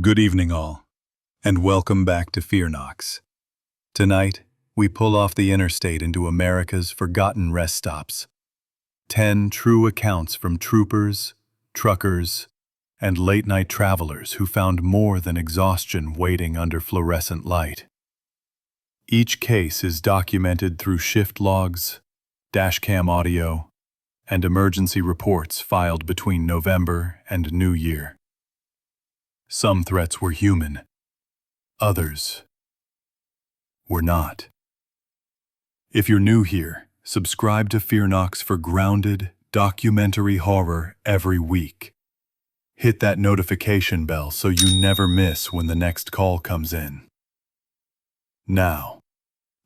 Good evening, all, and welcome back to Fear Knocks. Tonight, we pull off the interstate into America's forgotten rest stops. 10 true accounts from troopers, truckers, and late-night travelers who found more than exhaustion waiting under fluorescent light. Each case is documented through shift logs, dashcam audio, and emergency reports filed between November and New Year. Some threats were human, others were not. If you're new here, subscribe to Fear Knocks for grounded, documentary horror every week. Hit that notification bell so you never miss when the next call comes in. Now,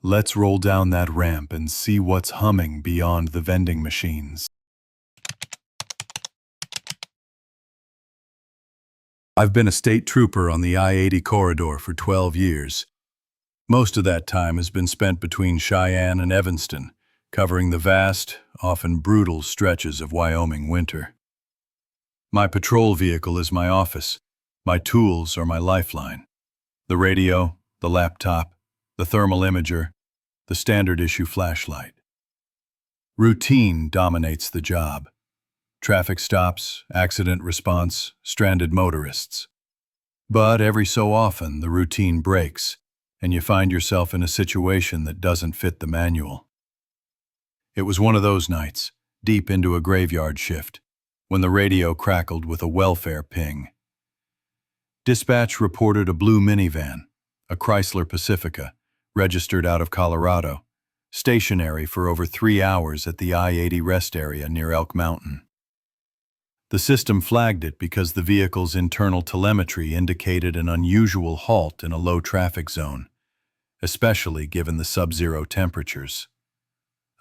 let's roll down that ramp and see what's humming beyond the vending machines. I've been a state trooper on the I-80 corridor for 12 years. Most of that time has been spent between Cheyenne and Evanston, covering the vast, often brutal stretches of Wyoming winter. My patrol vehicle is my office. My tools are my lifeline. The radio, the laptop, the thermal imager, the standard issue flashlight. Routine dominates the job. Traffic stops, accident response, stranded motorists. But every so often, the routine breaks, and you find yourself in a situation that doesn't fit the manual. It was one of those nights, deep into a graveyard shift, when the radio crackled with a welfare ping. Dispatch reported a blue minivan, a Chrysler Pacifica, registered out of Colorado, stationary for over 3 hours at the I-80 rest area near Elk Mountain. The system flagged it because the vehicle's internal telemetry indicated an unusual halt in a low-traffic zone, especially given the sub-zero temperatures.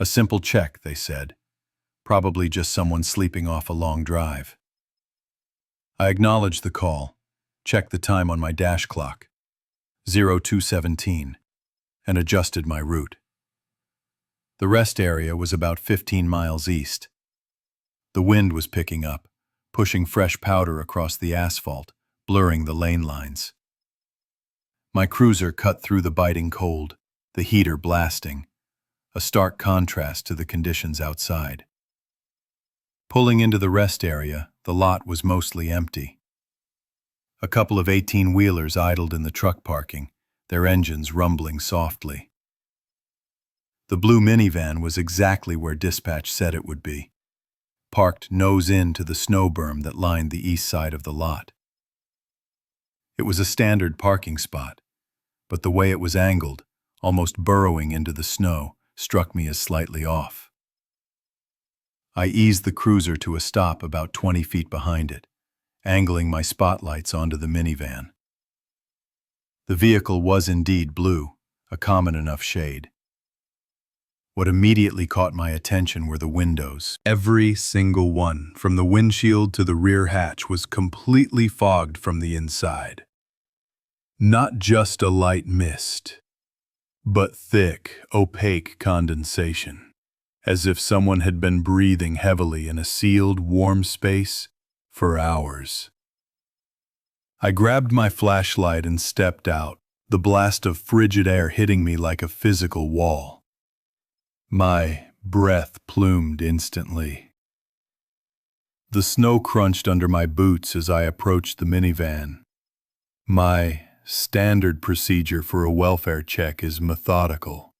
A simple check, they said. Probably just someone sleeping off a long drive. I acknowledged the call, checked the time on my dash clock, 0217, and adjusted my route. The rest area was about 15 miles east. The wind was picking up, pushing fresh powder across the asphalt, blurring the lane lines. My cruiser cut through the biting cold, the heater blasting, a stark contrast to the conditions outside. Pulling into the rest area, the lot was mostly empty. A couple of 18-wheelers idled in the truck parking, their engines rumbling softly. The blue minivan was exactly where dispatch said it would be, parked nose in to the snow berm that lined the east side of the lot. It was a standard parking spot, but the way it was angled, almost burrowing into the snow, struck me as slightly off. I eased the cruiser to a stop about 20 feet behind it, angling my spotlights onto the minivan. The vehicle was indeed blue, a common enough shade. What immediately caught my attention were the windows. Every single one, from the windshield to the rear hatch, was completely fogged from the inside. Not just a light mist, but thick, opaque condensation, as if someone had been breathing heavily in a sealed, warm space for hours. I grabbed my flashlight and stepped out, the blast of frigid air hitting me like a physical wall. My breath plumed instantly. The snow crunched under my boots as I approached the minivan. My standard procedure for a welfare check is methodical.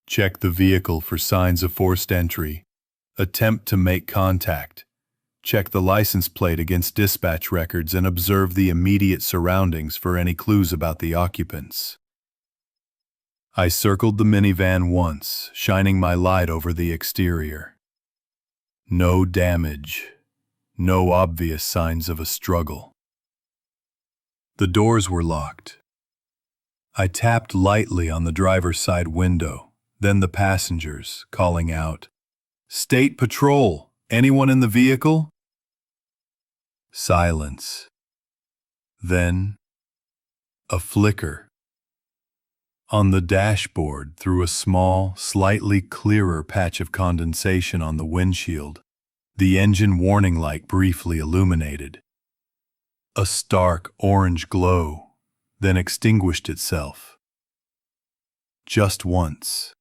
Check the vehicle for signs of forced entry. Attempt to make contact. Check the license plate against dispatch records and observe the immediate surroundings for any clues about the occupants. I circled the minivan once, shining my light over the exterior. No damage, no obvious signs of a struggle. The doors were locked. I tapped lightly on the driver's side window, then the passengers, calling out, "State Patrol, anyone in the vehicle?" Silence. Then, a flicker. On the dashboard, through a small, slightly clearer patch of condensation on the windshield, the engine warning light briefly illuminated. A stark orange glow, then extinguished itself. Just once.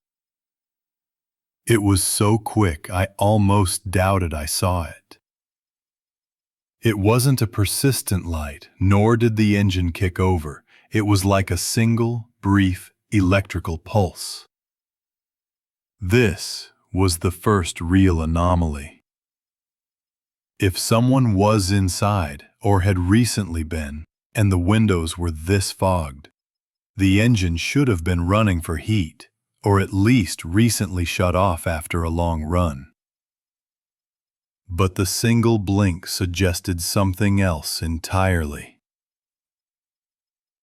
It was so quick I almost doubted I saw it. It wasn't a persistent light, nor did the engine kick over. It was like a single, brief, electrical pulse. This was the first real anomaly. If someone was inside, or had recently been, and the windows were this fogged, the engine should have been running for heat, or at least recently shut off after a long run. But the single blink suggested something else entirely.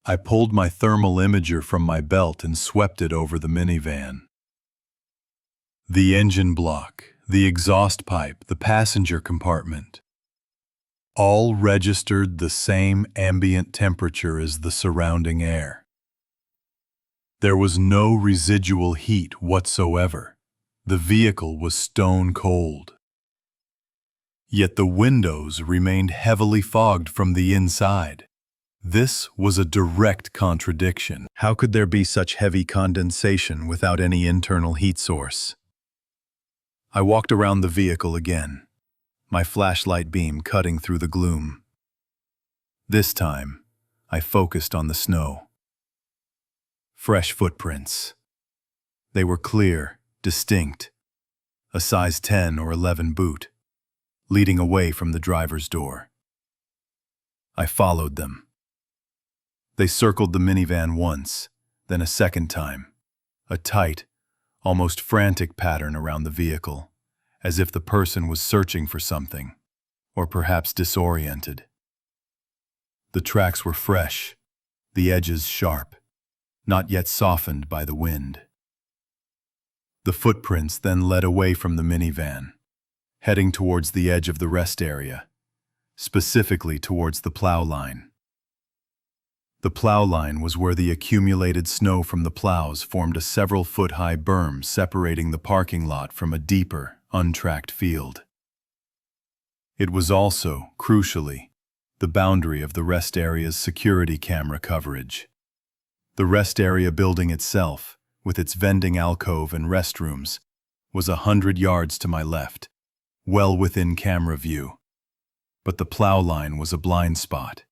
I pulled my thermal imager from my belt and swept it over the minivan. The engine block, the exhaust pipe, the passenger compartment, all registered the same ambient temperature as the surrounding air. There was no residual heat whatsoever. The vehicle was stone cold. Yet the windows remained heavily fogged from the inside. This was a direct contradiction. How could there be such heavy condensation without any internal heat source? I walked around the vehicle again, my flashlight beam cutting through the gloom. This time, I focused on the snow. Fresh footprints. They were clear, distinct, a size 10 or 11 boot, leading away from the driver's door. I followed them. They circled the minivan once, then a second time, a tight, almost frantic pattern around the vehicle, as if the person was searching for something, or perhaps disoriented. The tracks were fresh, the edges sharp, not yet softened by the wind. The footprints then led away from the minivan, heading towards the edge of the rest area, specifically towards the plow line. The plow line was where the accumulated snow from the plows formed a several-foot-high berm separating the parking lot from a deeper, untracked field. It was also, crucially, the boundary of the rest area's security camera coverage. The rest area building itself, with its vending alcove and restrooms, was 100 yards to my left, well within camera view. But the plow line was a blind spot.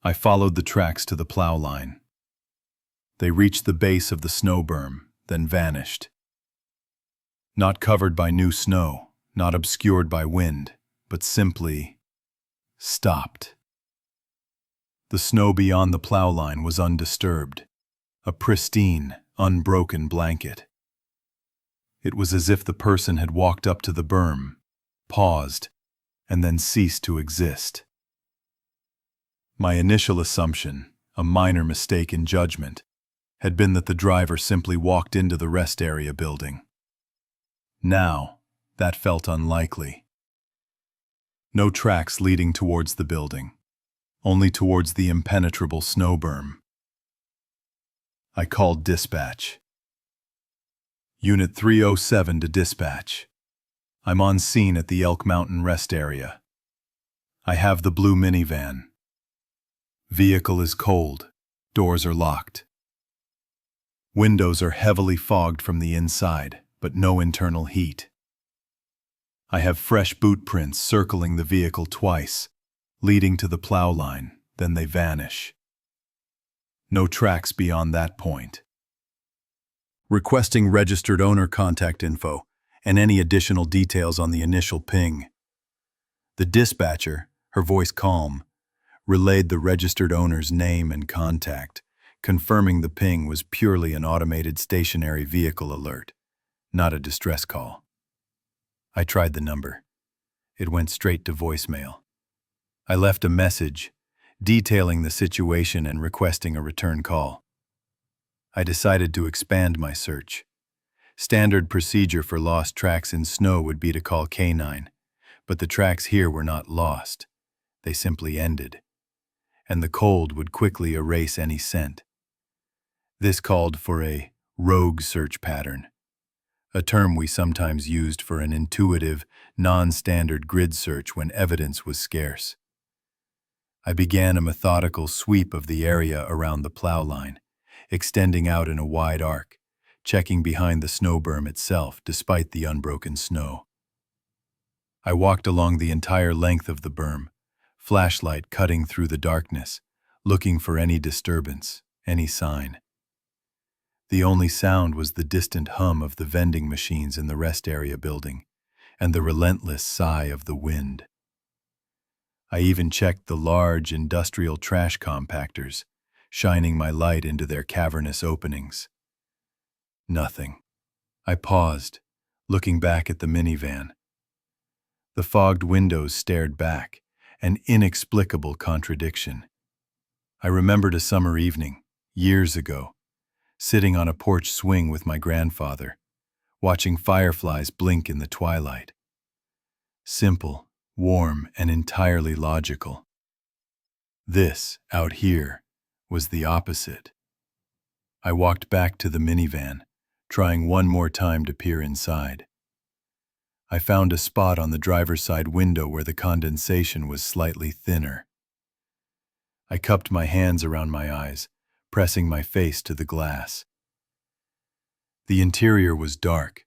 I followed the tracks to the plow line. They reached the base of the snow berm, then vanished. Not covered by new snow, not obscured by wind, but simply stopped. The snow beyond the plow line was undisturbed, a pristine, unbroken blanket. It was as if the person had walked up to the berm, paused, and then ceased to exist. My initial assumption, a minor mistake in judgment, had been that the driver simply walked into the rest area building. Now, that felt unlikely. No tracks leading towards the building, only towards the impenetrable snow berm. I called dispatch. Unit 307 to dispatch. I'm on scene at the Elk Mountain rest area. I have the blue minivan. Vehicle is cold. Doors are locked. Windows are heavily fogged from the inside, but no internal heat. I have fresh boot prints circling the vehicle twice, leading to the plow line, then they vanish. No tracks beyond that point. Requesting registered owner contact info and any additional details on the initial ping. The dispatcher, her voice calm, relayed the registered owner's name and contact, confirming the ping was purely an automated stationary vehicle alert, not a distress call. I tried the number. It went straight to voicemail. I left a message, detailing the situation and requesting a return call. I decided to expand my search. Standard procedure for lost tracks in snow would be to call K9, but the tracks here were not lost. They simply ended, and the cold would quickly erase any scent. This called for a rogue search pattern, a term we sometimes used for an intuitive, non-standard grid search when evidence was scarce. I began a methodical sweep of the area around the plow line, extending out in a wide arc, checking behind the snow berm itself despite the unbroken snow. I walked along the entire length of the berm, flashlight cutting through the darkness, looking for any disturbance, any sign. The only sound was the distant hum of the vending machines in the rest area building, and the relentless sigh of the wind. I even checked the large industrial trash compactors, shining my light into their cavernous openings. Nothing. I paused, looking back at the minivan. The fogged windows stared back, an inexplicable contradiction. I remembered a summer evening, years ago, sitting on a porch swing with my grandfather, watching fireflies blink in the twilight. Simple, warm, and entirely logical. This, out here, was the opposite. I walked back to the minivan, trying one more time to peer inside. I found a spot on the driver's side window where the condensation was slightly thinner. I cupped my hands around my eyes, pressing my face to the glass. The interior was dark,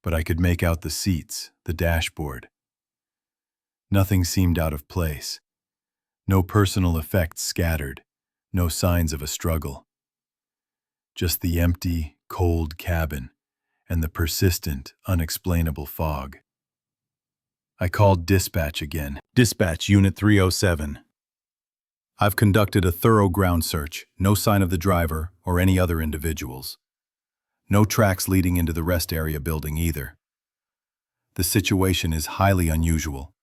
but I could make out the seats, the dashboard. Nothing seemed out of place. No personal effects scattered, no signs of a struggle. Just the empty, cold cabin and the persistent, unexplainable fog. I called dispatch again. Dispatch, Unit 307. I've conducted a thorough ground search, no sign of the driver or any other individuals. No tracks leading into the rest area building either. The situation is highly unusual.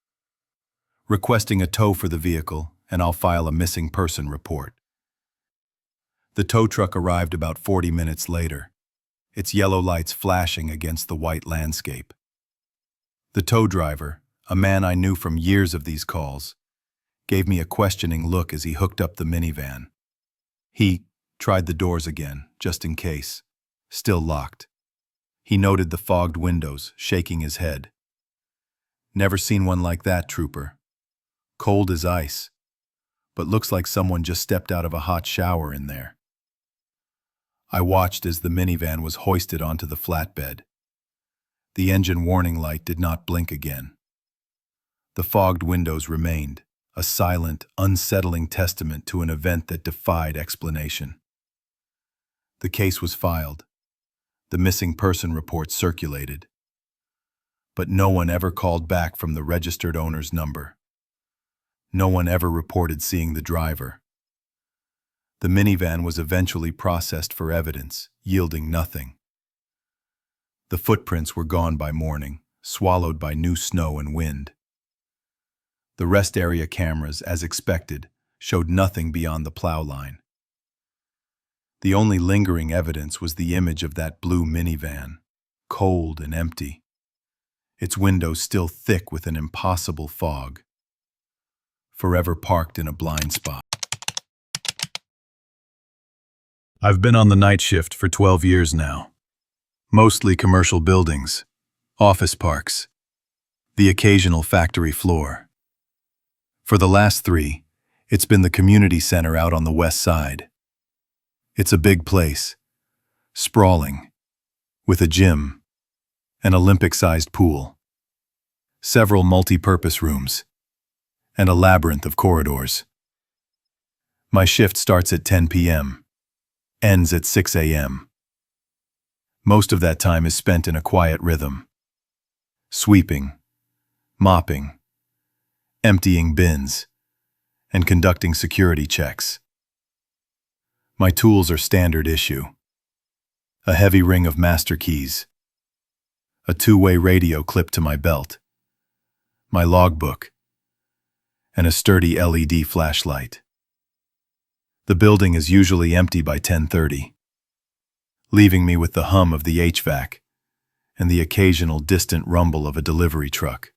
Requesting a tow for the vehicle, and I'll file a missing person report. The tow truck arrived about 40 minutes later, its yellow lights flashing against the white landscape. The tow driver, a man I knew from years of these calls, gave me a questioning look as he hooked up the minivan. He tried the doors again, just in case. Still locked. He noted the fogged windows, shaking his head. Never seen one like that, trooper. Cold as ice, but looks like someone just stepped out of a hot shower in there. I watched as the minivan was hoisted onto the flatbed. The engine warning light did not blink again. The fogged windows remained, a silent, unsettling testament to an event that defied explanation. The case was filed. The missing person report circulated. But no one ever called back from the registered owner's number. No one ever reported seeing the driver. The minivan was eventually processed for evidence, yielding nothing. The footprints were gone by morning, swallowed by new snow and wind. The rest area cameras, as expected, showed nothing beyond the plow line. The only lingering evidence was the image of that blue minivan, cold and empty, its windows still thick with an impossible fog. Forever parked in a blind spot. I've been on the night shift for 12 years now. Mostly commercial buildings, office parks, the occasional factory floor. For the last 3, it's been the community center out on the west side. It's a big place, sprawling, with a gym, an Olympic-sized pool, several multi-purpose rooms, and a labyrinth of corridors. My shift starts at 10 p.m., ends at 6 a.m. Most of that time is spent in a quiet rhythm. Sweeping, mopping, emptying bins, and conducting security checks. My tools are standard issue. A heavy ring of master keys, a 2-way radio clipped to my belt, my logbook, and a sturdy LED flashlight. The building is usually empty by 10:30, leaving me with the hum of the HVAC and the occasional distant rumble of a delivery truck.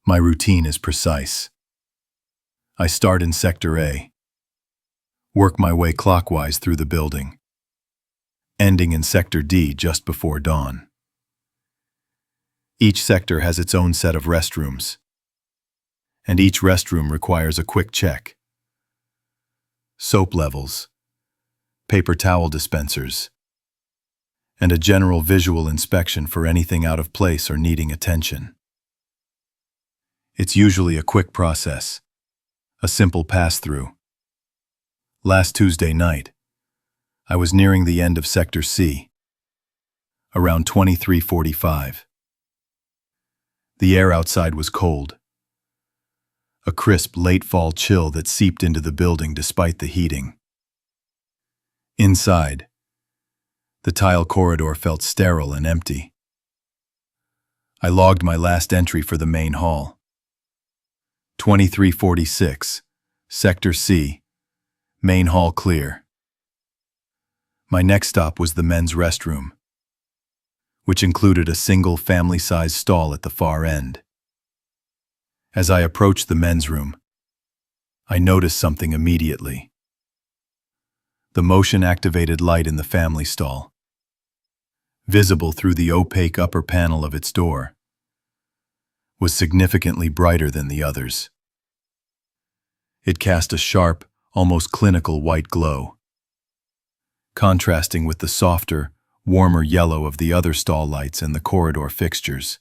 My routine is precise. I start in Sector A, work my way clockwise through the building, ending in Sector D just before dawn. Each sector has its own set of restrooms. and each restroom requires a quick check. Soap levels, paper towel dispensers, and a general visual inspection for anything out of place or needing attention. It's usually a quick process, a simple pass-through. Last Tuesday night, I was nearing the end of Sector C, around 23:45. The air outside was cold, a crisp late-fall chill that seeped into the building despite the heating. Inside, the tile corridor felt sterile and empty. I logged my last entry for the main hall. 23:46, Sector C, main hall clear. My next stop was the men's restroom, which included a single family-sized stall at the far end. As I approached the men's room, I noticed something immediately. The motion-activated light in the family stall, visible through the opaque upper panel of its door, was significantly brighter than the others. It cast a sharp, almost clinical white glow, contrasting with the softer, warmer yellow of the other stall lights and the corridor fixtures.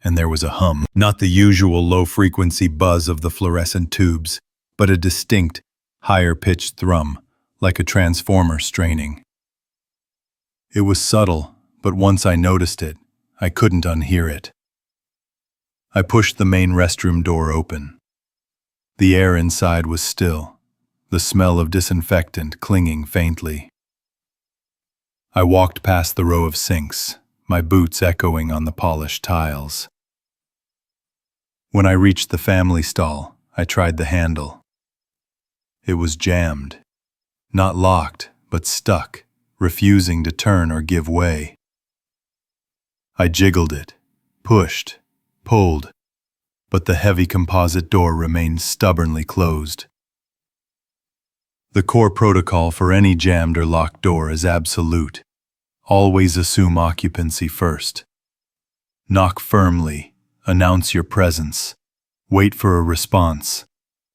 And there was a hum, not the usual low-frequency buzz of the fluorescent tubes, but a distinct, higher-pitched thrum, like a transformer straining. It was subtle, but once I noticed it, I couldn't unhear it. I pushed the main restroom door open. The air inside was still, the smell of disinfectant clinging faintly. I walked past the row of sinks, my boots echoing on the polished tiles. When I reached the family stall, I tried the handle. It was jammed, not locked, but stuck, refusing to turn or give way. I jiggled it, pushed, pulled, but the heavy composite door remained stubbornly closed. The core protocol for any jammed or locked door is absolute. Always assume occupancy first. Knock firmly, announce your presence, wait for a response,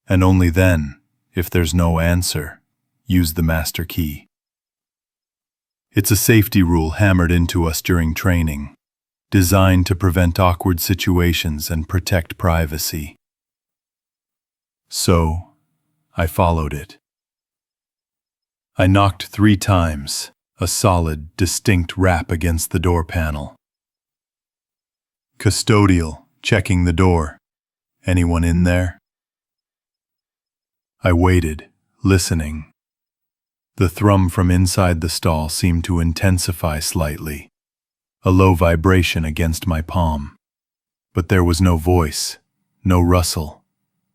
and only then, if there's no answer, use the master key. It's a safety rule hammered into us during training, designed to prevent awkward situations and protect privacy. So, I followed it. I knocked 3 times, a solid, distinct rap against the door panel. Custodial, checking the door. Anyone in there? I waited, listening. The thrum from inside the stall seemed to intensify slightly, a low vibration against my palm. But there was no voice, no rustle,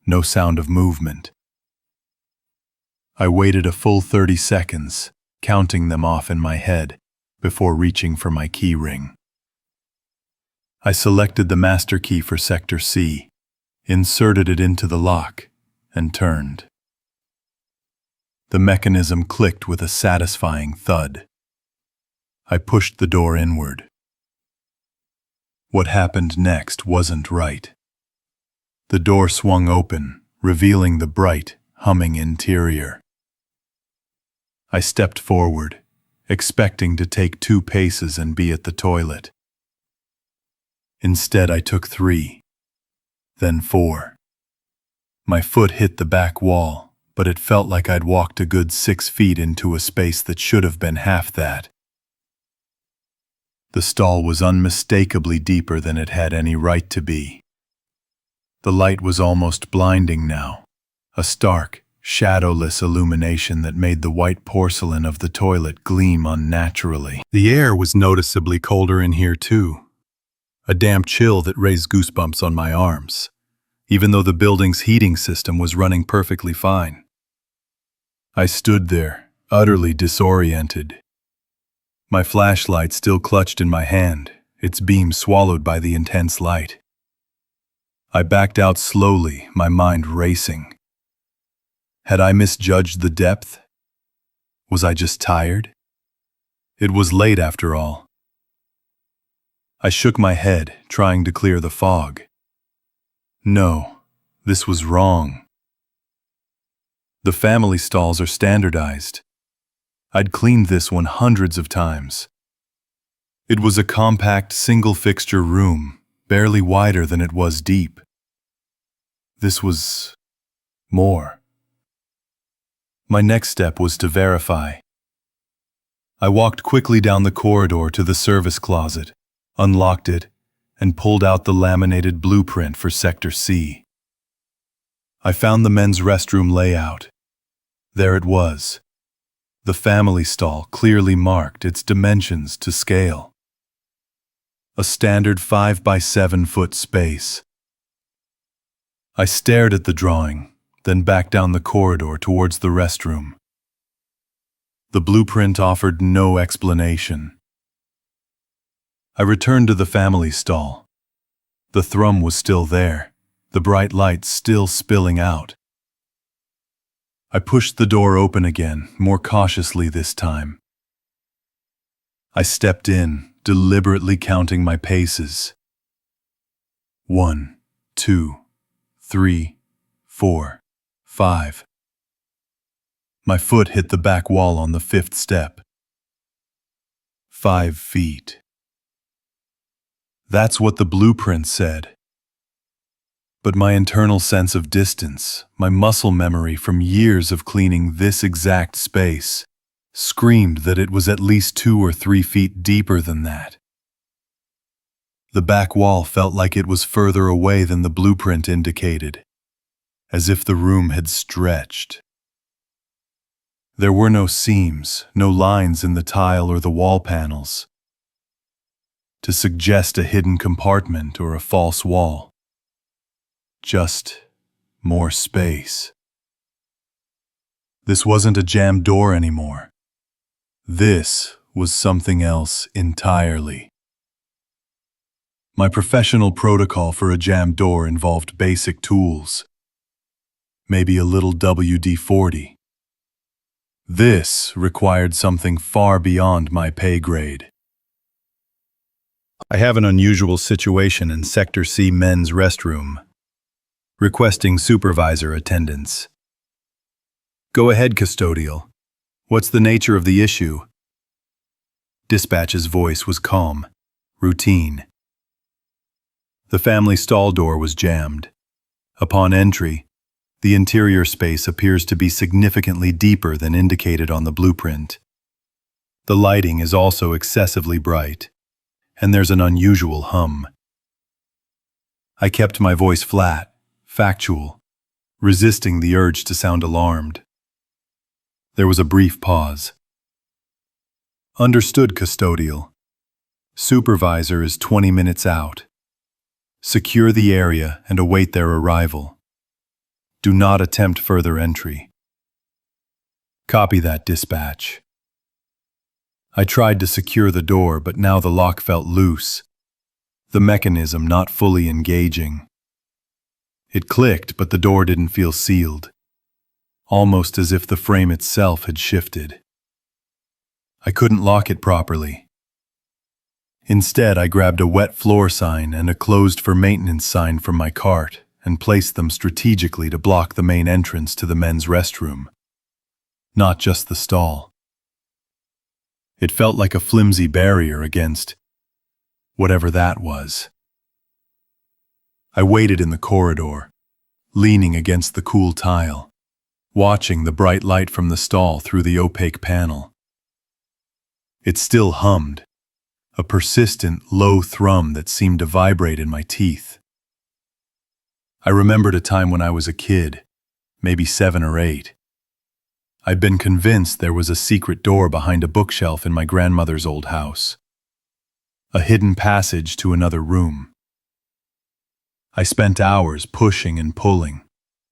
no sound of movement. I waited a full 30 seconds, counting them off in my head, before reaching for my key ring. I selected the master key for Sector C, inserted it into the lock, and turned. The mechanism clicked with a satisfying thud. I pushed the door inward. What happened next wasn't right. The door swung open, revealing the bright, humming interior. I stepped forward, expecting to take 2 paces and be at the toilet. Instead, I took 3, then 4. My foot hit the back wall, but it felt like I'd walked a good 6 feet into a space that should have been half that. The stall was unmistakably deeper than it had any right to be. The light was almost blinding now, a stark, shadowless illumination that made the white porcelain of the toilet gleam unnaturally. The air was noticeably colder in here too, a damp chill that raised goosebumps on my arms, even though the building's heating system was running perfectly fine. I stood there, utterly disoriented. My flashlight still clutched in my hand, its beam swallowed by the intense light. I backed out slowly, my mind racing. Had I misjudged the depth? Was I just tired? It was late after all. I shook my head, trying to clear the fog. No, this was wrong. The family stalls are standardized. I'd cleaned this one hundreds of times. It was a compact single-fixture room, barely wider than it was deep. This was more. My next step was to verify. I walked quickly down the corridor to the service closet, unlocked it, and pulled out the laminated blueprint for Sector C. I found the men's restroom layout. There it was. The family stall clearly marked its dimensions to scale. A standard 5 by 7 foot space. I stared at the drawing, then back down the corridor towards the restroom. The blueprint offered no explanation. I returned to the family stall. The thrum was still there, the bright lights still spilling out. I pushed the door open again, more cautiously this time. I stepped in, deliberately counting my paces. 1, 2, 3, 4, 5. My foot hit the back wall on the 5th step. 5 feet. That's what the blueprint said. But my internal sense of distance, my muscle memory from years of cleaning this exact space, screamed that it was at least 2 or 3 feet deeper than that. The back wall felt like it was further away than the blueprint indicated, as if the room had stretched. There were no seams, no lines in the tile or the wall panels, to suggest a hidden compartment or a false wall. Just more space. This wasn't a jammed door anymore. This was something else entirely. My professional protocol for a jammed door involved basic tools. Maybe a little WD-40. This required something far beyond my pay grade. I have an unusual situation in Sector C men's restroom. Requesting supervisor attendance. Go ahead, custodial. What's the nature of the issue? Dispatch's voice was calm, routine. The family stall door was jammed. Upon entry, the interior space appears to be significantly deeper than indicated on the blueprint. The lighting is also excessively bright, and there's an unusual hum. I kept my voice flat, factual, resisting the urge to sound alarmed. There was a brief pause. Understood, custodial. Supervisor is 20 minutes out. Secure the area and await their arrival. Do not attempt further entry. Copy that, dispatch. I tried to secure the door, but now the lock felt loose, the mechanism not fully engaging. It clicked, but the door didn't feel sealed, almost as if the frame itself had shifted. I couldn't lock it properly. Instead, I grabbed a wet floor sign and a closed for maintenance sign from my cart and placed them strategically to block the main entrance to the men's restroom, not just the stall. It felt like a flimsy barrier against whatever that was. I waited in the corridor, leaning against the cool tile, watching the bright light from the stall through the opaque panel. It still hummed, a persistent, low thrum that seemed to vibrate in my teeth. I remembered a time when I was a kid, maybe 7 or 8. I'd been convinced there was a secret door behind a bookshelf in my grandmother's old house, a hidden passage to another room. I spent hours pushing and pulling,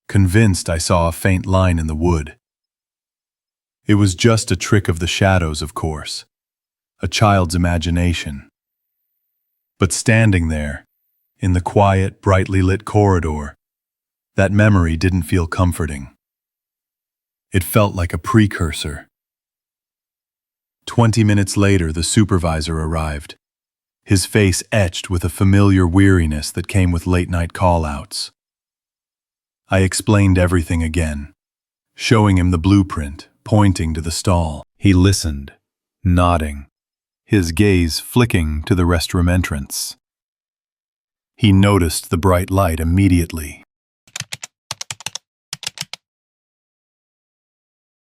convinced I saw a faint line in the wood. It was just a trick of the shadows, of course, a child's imagination. But standing there, in the quiet, brightly lit corridor, that memory didn't feel comforting. It felt like a precursor. 20 minutes later, the supervisor arrived, his face etched with a familiar weariness that came with late-night call-outs. I explained everything again, showing him the blueprint, pointing to the stall. He listened, nodding, his gaze flicking to the restroom entrance. He noticed the bright light immediately.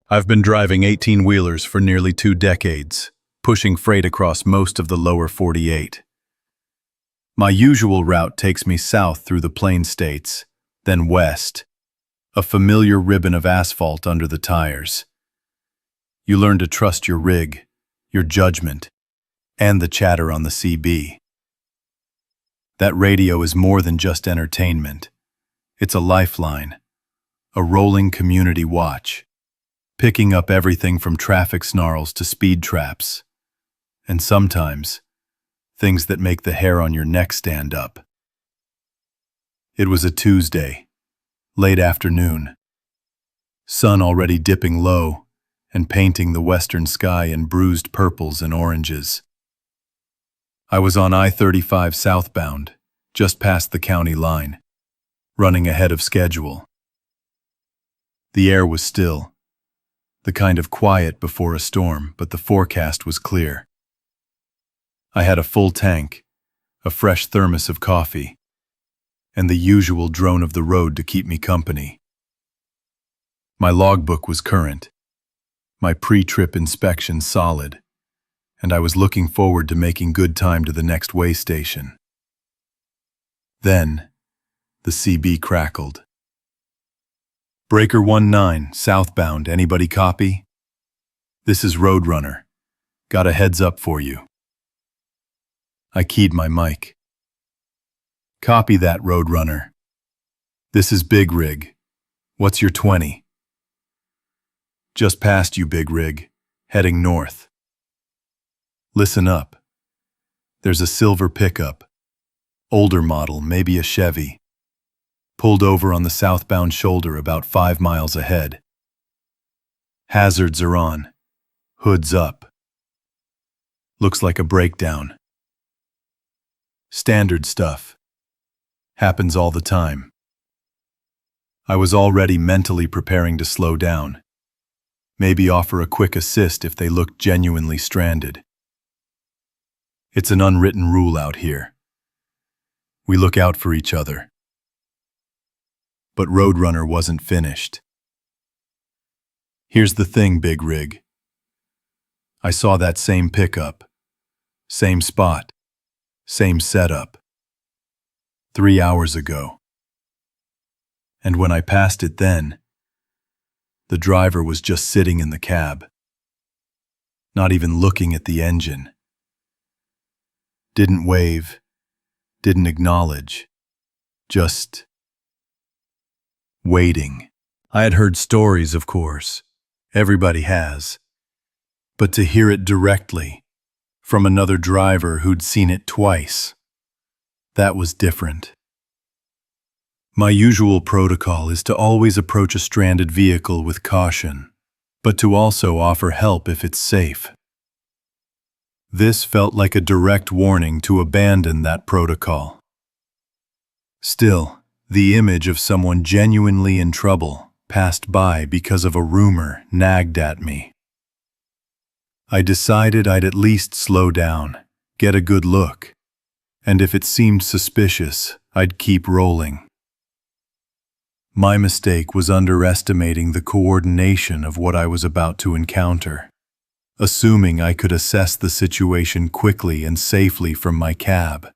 I've been driving 18-wheelers for nearly 2 decades, pushing freight across most of the lower 48. My usual route takes me south through the Plain States, then west, a familiar ribbon of asphalt under the tires. You learn to trust your rig, your judgment, and the chatter on the CB. That radio is more than just entertainment. It's a lifeline, a rolling community watch, picking up everything from traffic snarls to speed traps, and sometimes things that make the hair on your neck stand up. It was a Tuesday, late afternoon, sun already dipping low and painting the western sky in bruised purples and oranges. I was on I-35 southbound, just past the county line, running ahead of schedule. The air was still, the kind of quiet before a storm, but the forecast was clear. I had a full tank, a fresh thermos of coffee, and the usual drone of the road to keep me company. My logbook was current, my pre-trip inspection solid, and I was looking forward to making good time to the next way station. Then, the CB crackled. Breaker 19, southbound, anybody copy? This is Roadrunner. Got a heads up for you. I keyed my mic. Copy that, Roadrunner. This is Big Rig. What's your 20? Just past you, Big Rig, heading north. Listen up. There's a silver pickup, older model, maybe a Chevy, pulled over on the southbound shoulder about 5 miles ahead. Hazards are on, hoods up. Looks like a breakdown. Standard stuff. Happens all the time. I was already mentally preparing to slow down, maybe offer a quick assist if they looked genuinely stranded. It's an unwritten rule out here. We look out for each other. But Roadrunner wasn't finished. Here's the thing, Big Rig. I saw that same pickup, same spot, same setup, 3 hours ago. And when I passed it then, the driver was just sitting in the cab, not even looking at the engine. Didn't wave, didn't acknowledge, just waiting. I had heard stories, of course. Everybody has. But to hear it directly, from another driver who'd seen it twice, that was different. My usual protocol is to always approach a stranded vehicle with caution, but to also offer help if it's safe. This felt like a direct warning to abandon that protocol. Still, the image of someone genuinely in trouble passed by because of a rumor nagged at me. I decided I'd at least slow down, get a good look, and if it seemed suspicious, I'd keep rolling. My mistake was underestimating the coordination of what I was about to encounter, assuming I could assess the situation quickly and safely from my cab.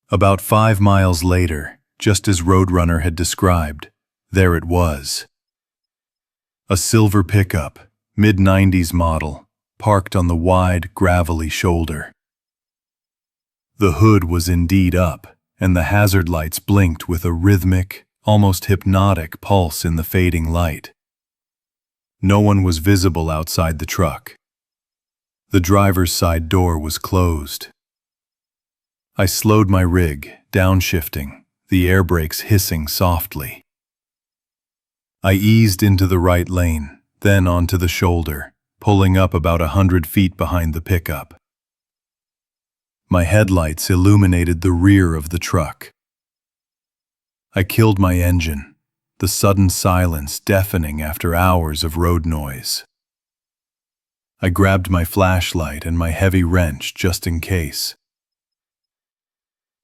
About 5 miles later, just as Roadrunner had described, there it was. A silver pickup, mid-90s model, parked on the wide, gravelly shoulder. The hood was indeed up, and the hazard lights blinked with a rhythmic, almost hypnotic pulse in the fading light. No one was visible outside the truck. The driver's side door was closed. I slowed my rig, downshifting, the air brakes hissing softly. I eased into the right lane, then onto the shoulder, pulling up about 100 feet behind the pickup. My headlights illuminated the rear of the truck. I killed my engine, the sudden silence deafening after hours of road noise. I grabbed my flashlight and my heavy wrench just in case.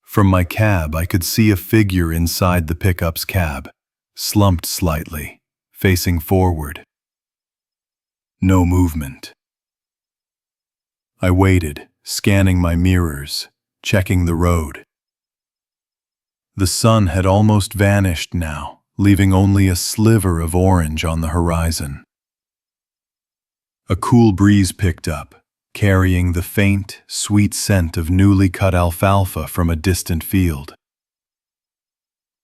From my cab, I could see a figure inside the pickup's cab, slumped slightly, facing forward. No movement. I waited, scanning my mirrors, checking the road. The sun had almost vanished now, leaving only a sliver of orange on the horizon. A cool breeze picked up, carrying the faint, sweet scent of newly cut alfalfa from a distant field.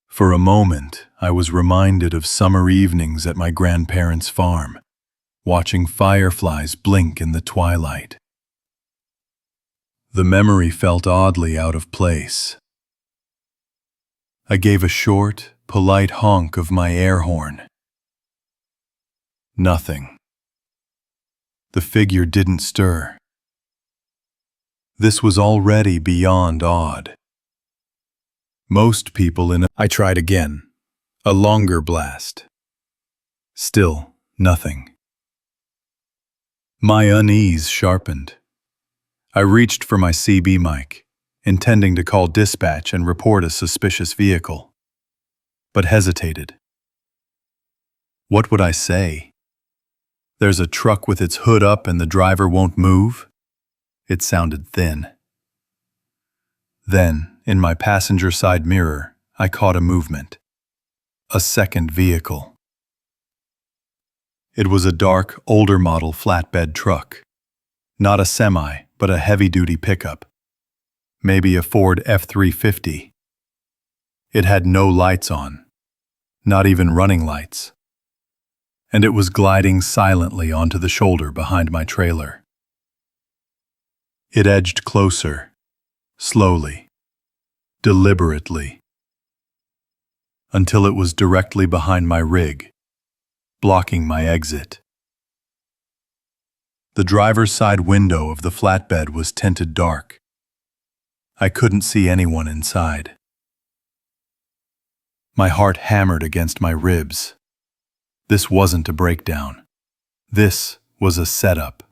For a moment, I was reminded of summer evenings at my grandparents' farm, watching fireflies blink in the twilight. The memory felt oddly out of place. I gave a short, polite honk of my air horn. Nothing. The figure didn't stir. This was already beyond odd. Most people I tried again. A longer blast. Still, nothing. My unease sharpened. I reached for my CB mic, intending to call dispatch and report a suspicious vehicle, but hesitated. What would I say? There's a truck with its hood up and the driver won't move? It sounded thin. Then, in my passenger side mirror, I caught a movement. A second vehicle. It was a dark, older model flatbed truck. Not a semi, but a heavy-duty pickup. Maybe a Ford F-350. It had no lights on, not even running lights. And it was gliding silently onto the shoulder behind my trailer. It edged closer, slowly, deliberately, until it was directly behind my rig, blocking my exit. The driver's side window of the flatbed was tinted dark. I couldn't see anyone inside. My heart hammered against my ribs. This wasn't a breakdown. This was a setup.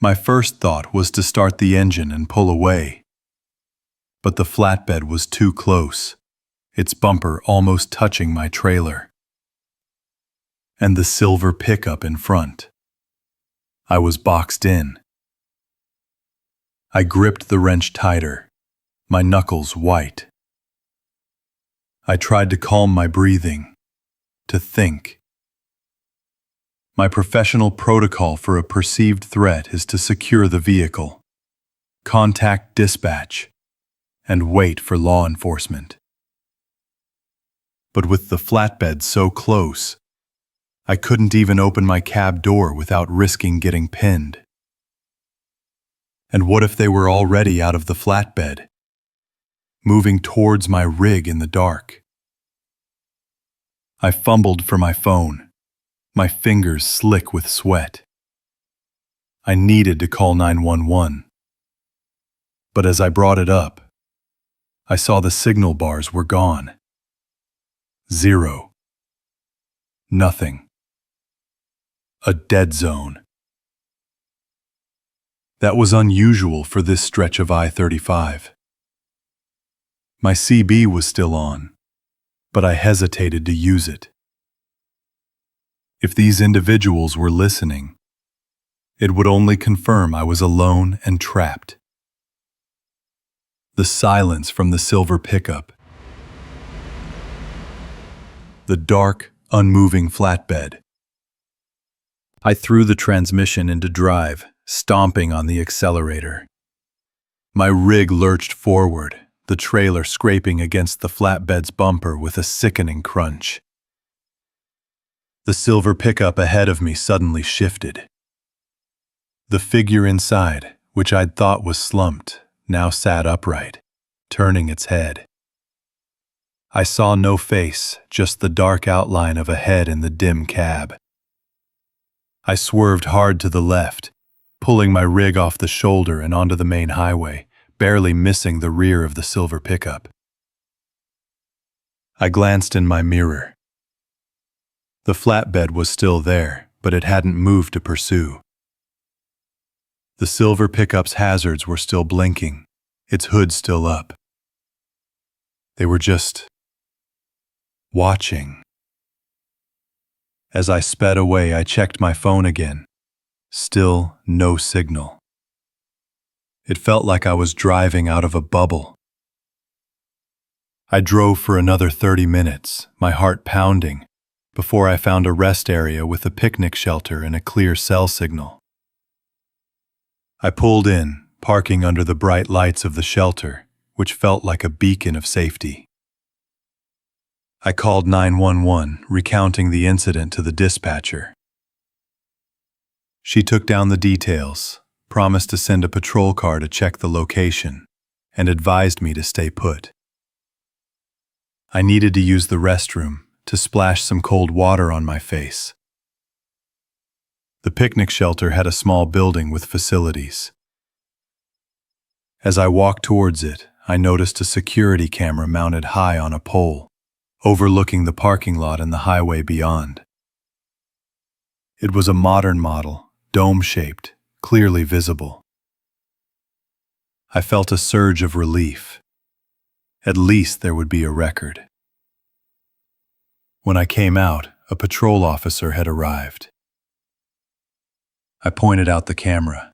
My first thought was to start the engine and pull away. But the flatbed was too close, its bumper almost touching my trailer. And the silver pickup in front. I was boxed in. I gripped the wrench tighter, my knuckles white. I tried to calm my breathing, to think. My professional protocol for a perceived threat is to secure the vehicle, contact dispatch, and wait for law enforcement. But with the flatbed so close, I couldn't even open my cab door without risking getting pinned. And what if they were already out of the flatbed, moving towards my rig in the dark? I fumbled for my phone, my fingers slick with sweat. I needed to call 911. But as I brought it up, I saw the signal bars were gone. 0. Nothing. A dead zone. That was unusual for this stretch of I-35. My CB was still on, but I hesitated to use it. If these individuals were listening, it would only confirm I was alone and trapped. The silence from the silver pickup. The dark, unmoving flatbed. I threw the transmission into drive, stomping on the accelerator. My rig lurched forward, the trailer scraping against the flatbed's bumper with a sickening crunch. The silver pickup ahead of me suddenly shifted. The figure inside, which I'd thought was slumped, now sat upright, turning its head. I saw no face, just the dark outline of a head in the dim cab. I swerved hard to the left, pulling my rig off the shoulder and onto the main highway, barely missing the rear of the silver pickup. I glanced in my mirror. The flatbed was still there, but it hadn't moved to pursue. The silver pickup's hazards were still blinking, its hood still up. They were just watching. As I sped away, I checked my phone again. Still no signal. It felt like I was driving out of a bubble. I drove for another 30 minutes, my heart pounding, before I found a rest area with a picnic shelter and a clear cell signal. I pulled in, parking under the bright lights of the shelter, which felt like a beacon of safety. I called 911, recounting the incident to the dispatcher. She took down the details, promised to send a patrol car to check the location, and advised me to stay put. I needed to use the restroom to splash some cold water on my face. The picnic shelter had a small building with facilities. As I walked towards it, I noticed a security camera mounted high on a pole, overlooking the parking lot and the highway beyond. It was a modern model, dome-shaped, clearly visible. I felt a surge of relief. At least there would be a record. When I came out, a patrol officer had arrived. I pointed out the camera.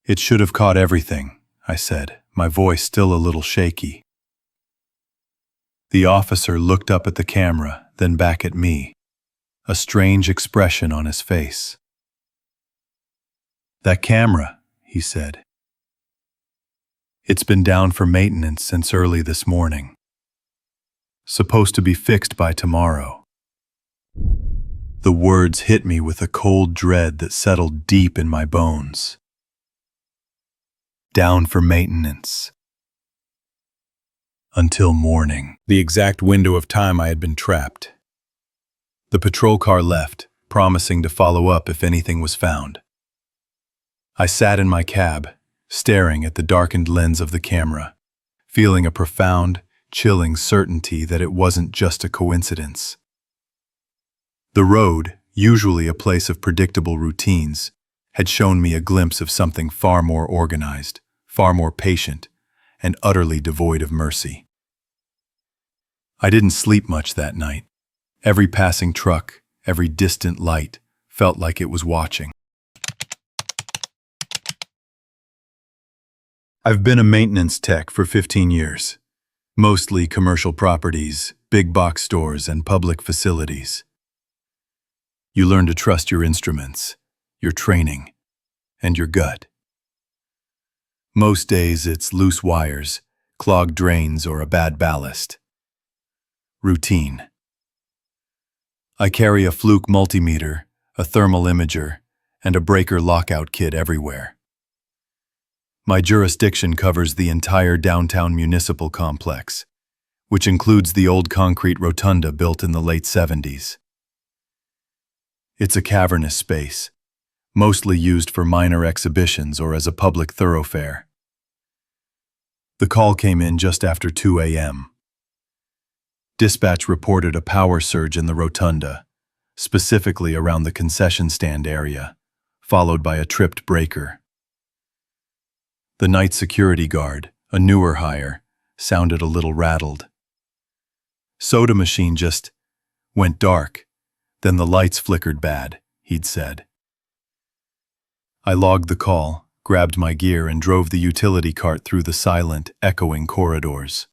"It should have caught everything," I said, my voice still a little shaky. The officer looked up at the camera, then back at me, a strange expression on his face. "That camera," he said. "It's been down for maintenance since early this morning. Supposed to be fixed by tomorrow." The words hit me with a cold dread that settled deep in my bones. Down for maintenance. Until morning. The exact window of time I had been trapped. The patrol car left, promising to follow up if anything was found. I sat in my cab, staring at the darkened lens of the camera, feeling a profound, chilling certainty that it wasn't just a coincidence. The road, usually a place of predictable routines, had shown me a glimpse of something far more organized, far more patient, and utterly devoid of mercy. I didn't sleep much that night. Every passing truck, every distant light, felt like it was watching. I've been a maintenance tech for 15 years, mostly commercial properties, big box stores, and public facilities. You learn to trust your instruments, your training, and your gut. Most days it's loose wires, clogged drains, or a bad ballast. Routine. I carry a fluke multimeter, a thermal imager, and a breaker lockout kit everywhere. My jurisdiction covers the entire downtown municipal complex, which includes the old concrete rotunda built in the late 70s. It's a cavernous space, mostly used for minor exhibitions or as a public thoroughfare. The call came in just after 2 a.m. Dispatch reported a power surge in the rotunda, specifically around the concession stand area, followed by a tripped breaker. The night security guard, a newer hire, sounded a little rattled. "Soda machine just went dark, then the lights flickered bad," he'd said. I logged the call, grabbed my gear, and drove the utility cart through the silent, echoing corridors.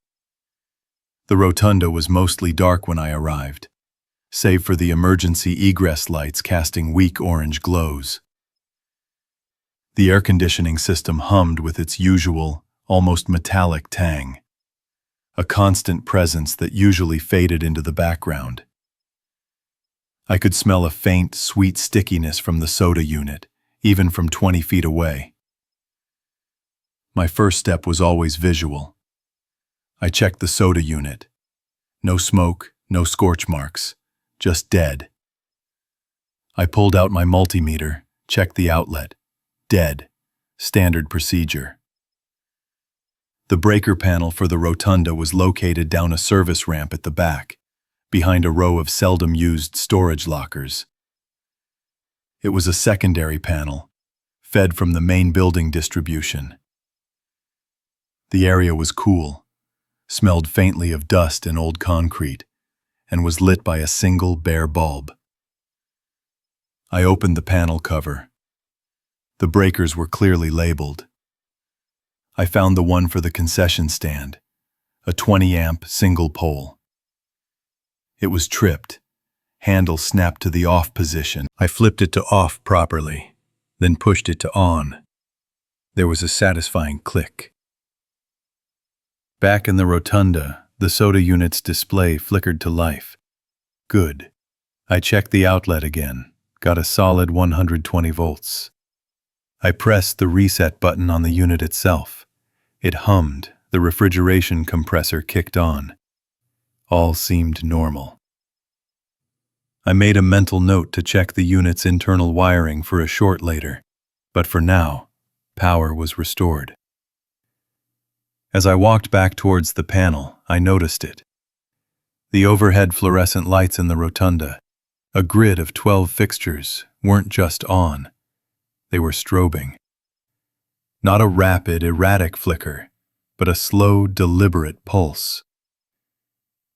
The rotunda was mostly dark when I arrived, save for the emergency egress lights casting weak orange glows. The air conditioning system hummed with its usual, almost metallic tang, a constant presence that usually faded into the background. I could smell a faint, sweet stickiness from the soda unit, even from 20 feet away. My first step was always visual. I checked the soda unit. No smoke, no scorch marks, just dead. I pulled out my multimeter, checked the outlet. Dead. Standard procedure. The breaker panel for the rotunda was located down a service ramp at the back, behind a row of seldom-used storage lockers. It was a secondary panel, fed from the main building distribution. The area was cool, smelled faintly of dust and old concrete, and was lit by a single bare bulb. I opened the panel cover. The breakers were clearly labeled. I found the one for the concession stand, a 20-amp single pole. It was tripped, handle snapped to the off position. I flipped it to off properly, then pushed it to on. There was a satisfying click. Back in the rotunda, the soda unit's display flickered to life. Good. I checked the outlet again, got a solid 120 volts. I pressed the reset button on the unit itself. It hummed, the refrigeration compressor kicked on. All seemed normal. I made a mental note to check the unit's internal wiring for a short later, but for now, power was restored. As I walked back towards the panel, I noticed it. The overhead fluorescent lights in the rotunda, a grid of 12 fixtures, weren't just on. They were strobing. Not a rapid, erratic flicker, but a slow, deliberate pulse.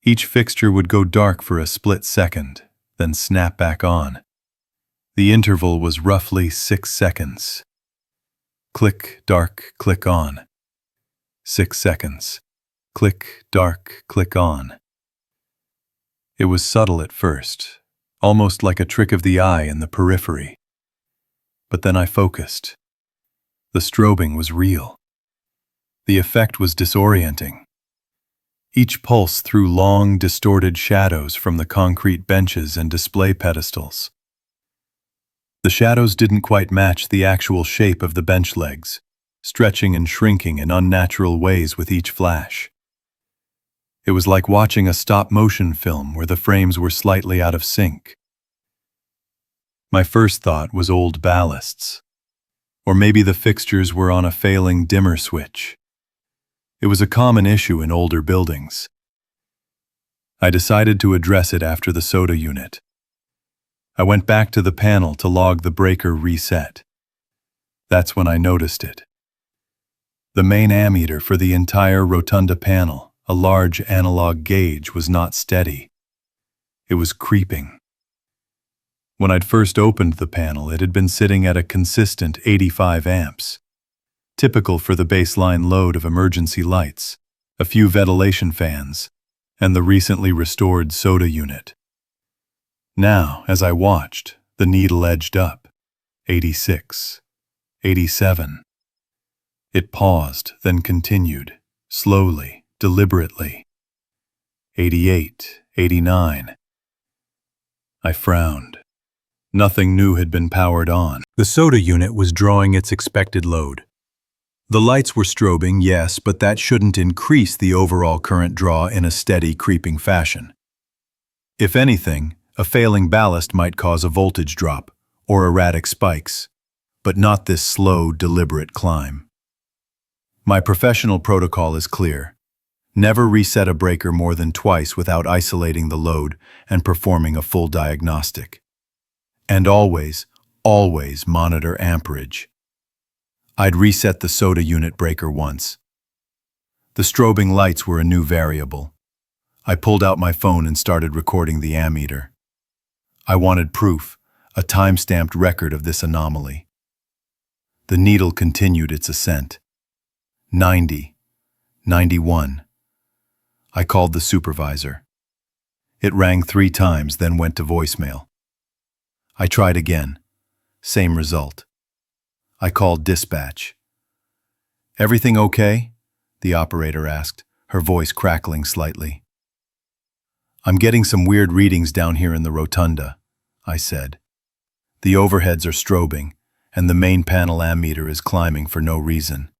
Each fixture would go dark for a split second, then snap back on. The interval was roughly 6 seconds. Click, dark, click on. 6 seconds. Click, dark, click on. It was subtle at first, almost like a trick of the eye in the periphery. But then I focused. The strobing was real. The effect was disorienting. Each pulse threw long, distorted shadows from the concrete benches and display pedestals. The shadows didn't quite match the actual shape of the bench legs, stretching and shrinking in unnatural ways with each flash. It was like watching a stop-motion film where the frames were slightly out of sync. My first thought was old ballasts. Or maybe the fixtures were on a failing dimmer switch. It was a common issue in older buildings. I decided to address it after the soda unit. I went back to the panel to log the breaker reset. That's when I noticed it. The main ammeter for the entire rotunda panel, a large analog gauge, was not steady. It was creeping. When I'd first opened the panel, it had been sitting at a consistent 85 amps, typical for the baseline load of emergency lights, a few ventilation fans, and the recently restored soda unit. Now, as I watched, the needle edged up. 86, 87. It paused, then continued, slowly, deliberately. 88, 89. I frowned. Nothing new had been powered on. The soda unit was drawing its expected load. The lights were strobing, yes, but that shouldn't increase the overall current draw in a steady, creeping fashion. If anything, a failing ballast might cause a voltage drop, or erratic spikes, but not this slow, deliberate climb. My professional protocol is clear. Never reset a breaker more than twice without isolating the load and performing a full diagnostic. And always, always monitor amperage. I'd reset the soda unit breaker once. The strobing lights were a new variable. I pulled out my phone and started recording the ammeter. I wanted proof, a time-stamped record of this anomaly. The needle continued its ascent. 90, 91. I called the supervisor. It rang 3 times, then went to voicemail. I tried again. Same result. I called dispatch. "Everything okay?" the operator asked, her voice crackling slightly. "I'm getting some weird readings down here in the rotunda," I said. "The overheads are strobing, and the main panel ammeter is climbing for no reason.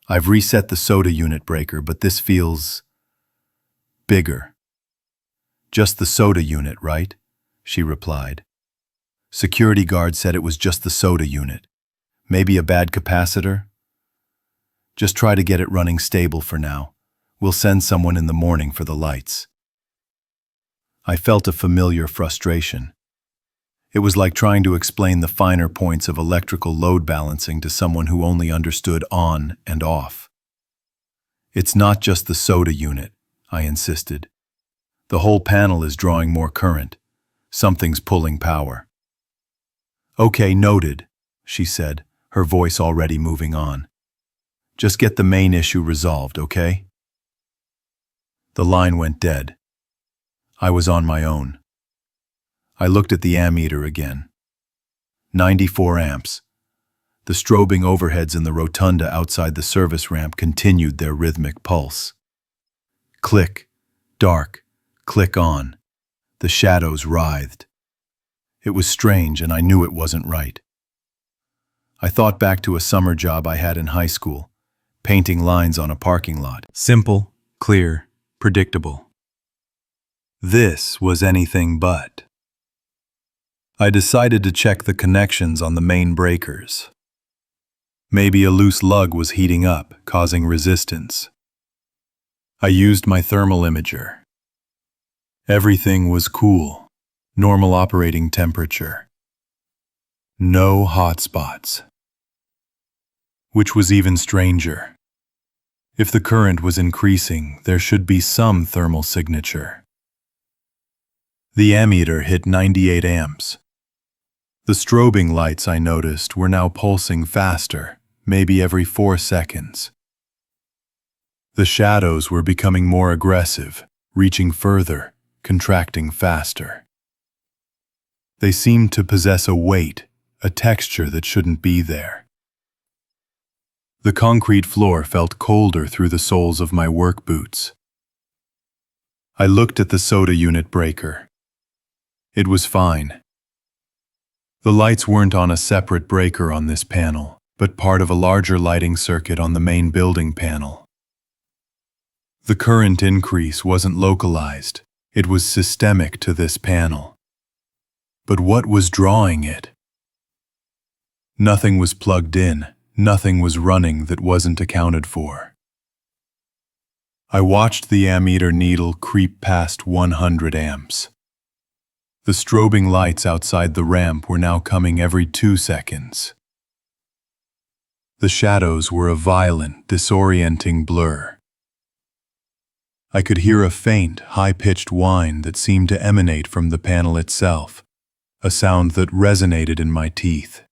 I've reset the soda unit breaker, but this feels bigger." "Just the soda unit, right?" she replied. "Security guard said it was just the soda unit. Maybe a bad capacitor?" Just try to get it running stable for now. We'll send someone in the morning for the lights." I felt a familiar frustration. It was like trying to explain the finer points of electrical load balancing to someone who only understood on and off. "It's not just the soda unit," I insisted. "The whole panel is drawing more current. Something's pulling power." "Okay, noted," she said, her voice already moving on. "Just get the main issue resolved, okay?" The line went dead. I was on my own. I looked at the ammeter again. 94 amps. The strobing overheads in the rotunda outside the service ramp continued their rhythmic pulse. Click, dark, click on. The shadows writhed. It was strange, and I knew it wasn't right. I thought back to a summer job I had in high school, painting lines on a parking lot. Simple, clear, predictable. This was anything but. I decided to check the connections on the main breakers. Maybe a loose lug was heating up, causing resistance. I used my thermal imager. Everything was cool, normal operating temperature. No hot spots. Which was even stranger. If the current was increasing, there should be some thermal signature. The ammeter hit 98 amps. The strobing lights, I noticed, were now pulsing faster, maybe every 4 seconds. The shadows were becoming more aggressive, reaching further, contracting faster. They seemed to possess a weight, a texture that shouldn't be there. The concrete floor felt colder through the soles of my work boots. I looked at the soda unit breaker. It was fine. The lights weren't on a separate breaker on this panel, but part of a larger lighting circuit on the main building panel. The current increase wasn't localized, it was systemic to this panel. But what was drawing it? Nothing was plugged in, nothing was running that wasn't accounted for. I watched the ammeter needle creep past 100 amps. The strobing lights outside the ramp were now coming every 2 seconds. The shadows were a violent, disorienting blur. I could hear a faint, high-pitched whine that seemed to emanate from the panel itself, a sound that resonated in my teeth.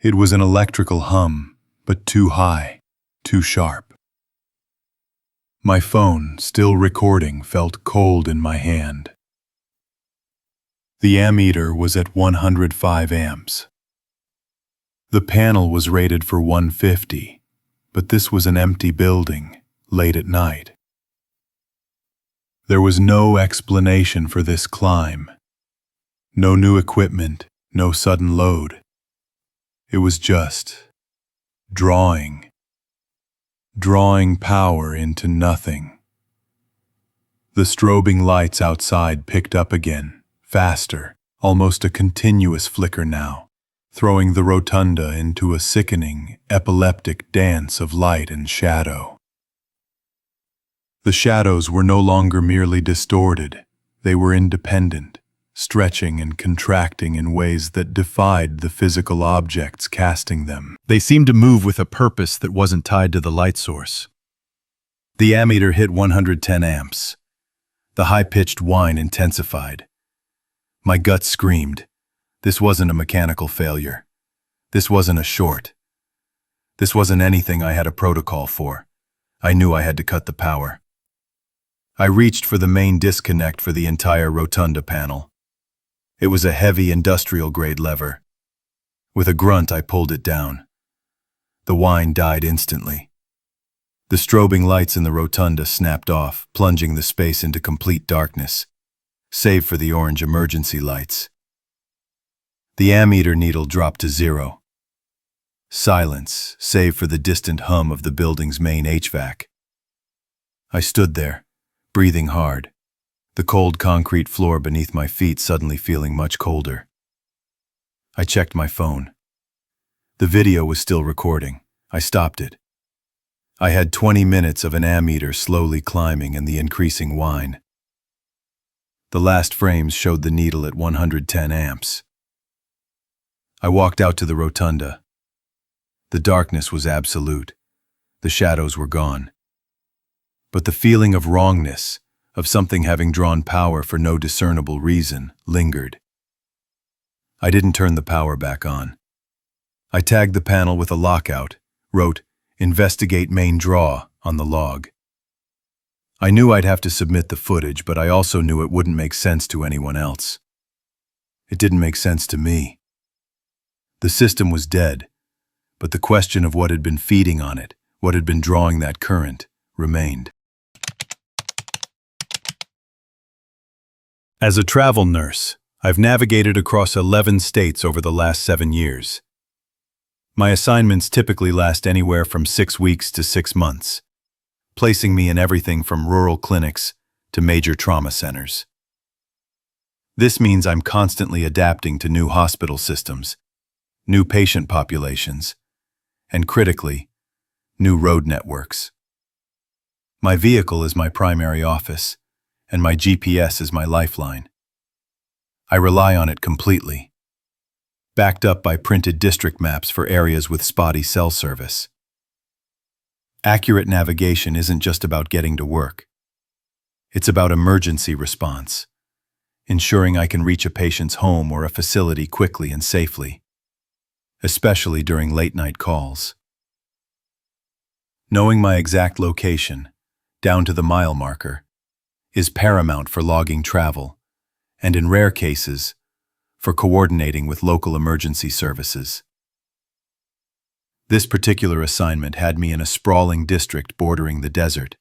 It was an electrical hum, but too high, too sharp. My phone, still recording, felt cold in my hand. The ammeter was at 105 amps. The panel was rated for 150, but this was an empty building, late at night. There was no explanation for this climb. No new equipment, no sudden load. It was just drawing power into nothing. The strobing lights outside picked up again, faster, almost a continuous flicker now, throwing the rotunda into a sickening, epileptic dance of light and shadow. The shadows were no longer merely distorted, they were independent, stretching and contracting in ways that defied the physical objects casting them. They seemed to move with a purpose that wasn't tied to the light source. The ammeter hit 110 amps. The high-pitched whine intensified. My gut screamed. This wasn't a mechanical failure. This wasn't a short. This wasn't anything I had a protocol for. I knew I had to cut the power. I reached for the main disconnect for the entire rotunda panel. It was a heavy industrial-grade lever. With a grunt, I pulled it down. The whine died instantly. The strobing lights in the rotunda snapped off, plunging the space into complete darkness, save for the orange emergency lights. The ammeter needle dropped to 0. Silence, save for the distant hum of the building's main HVAC. I stood there, breathing hard, the cold concrete floor beneath my feet suddenly feeling much colder. I checked my phone. The video was still recording, I stopped it. I had 20 minutes of an ammeter slowly climbing and the increasing whine. The last frames showed the needle at 110 amps. I walked out to the rotunda. The darkness was absolute. The shadows were gone. But the feeling of wrongness, of something having drawn power for no discernible reason, lingered. I didn't turn the power back on. I tagged the panel with a lockout, wrote, "Investigate main draw," on the log. I knew I'd have to submit the footage, but I also knew it wouldn't make sense to anyone else. It didn't make sense to me. The system was dead, but the question of what had been feeding on it, what had been drawing that current, remained. As a travel nurse, I've navigated across 11 states over the last 7 years. My assignments typically last anywhere from 6 weeks to 6 months, placing me in everything from rural clinics to major trauma centers. This means I'm constantly adapting to new hospital systems, new patient populations, and critically, new road networks. My vehicle is my primary office, and my GPS is my lifeline. I rely on it completely, backed up by printed district maps for areas with spotty cell service. Accurate navigation isn't just about getting to work. It's about emergency response, ensuring I can reach a patient's home or a facility quickly and safely, especially during late-night calls. Knowing my exact location, down to the mile marker, is paramount for logging travel, and in rare cases, for coordinating with local emergency services. This particular assignment had me in a sprawling district bordering the desert,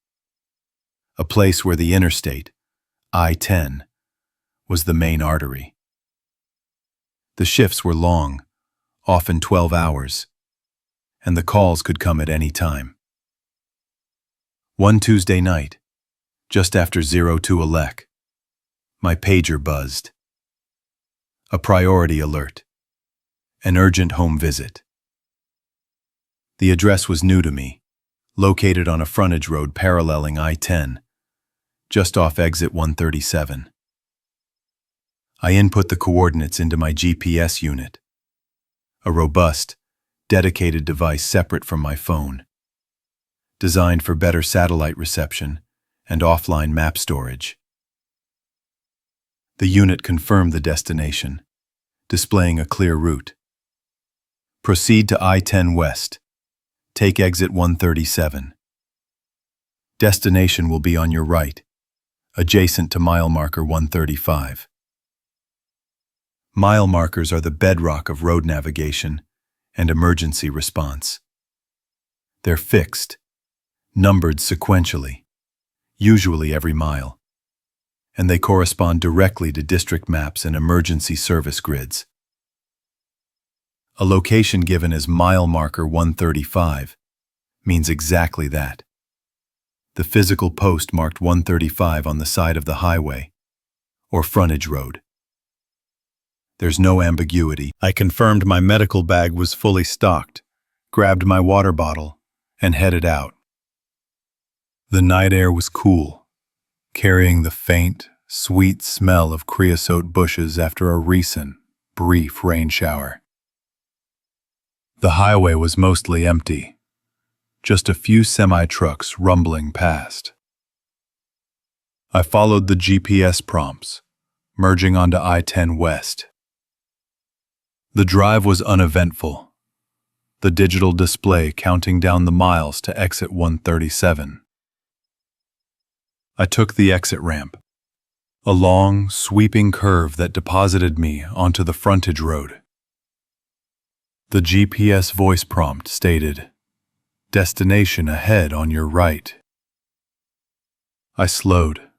a place where the interstate, I-10, was the main artery. The shifts were long, often 12 hours, and the calls could come at any time. One Tuesday night, just after 02 elec, my pager buzzed. A priority alert. An urgent home visit. The address was new to me, located on a frontage road paralleling I-10, just off exit 137. I input the coordinates into my GPS unit, a robust, dedicated device separate from my phone, designed for better satellite reception and offline map storage. The unit confirmed the destination, displaying a clear route. Proceed to I-10 West. Take exit 137. Destination will be on your right, adjacent to mile marker 135. Mile markers are the bedrock of road navigation and emergency response. They're fixed, numbered sequentially, usually every mile, and they correspond directly to district maps and emergency service grids. A location given as mile marker 135 means exactly that. The physical post marked 135 on the side of the highway, or frontage road. There's no ambiguity. I confirmed my medical bag was fully stocked, grabbed my water bottle, and headed out. The night air was cool, carrying the faint, sweet smell of creosote bushes after a recent, brief rain shower. The highway was mostly empty, just a few semi-trucks rumbling past. I followed the GPS prompts, merging onto I-10 West. The drive was uneventful, the digital display counting down the miles to exit 137. I took the exit ramp, a long, sweeping curve that deposited me onto the frontage road. The GPS voice prompt stated, "Destination ahead on your right." I slowed,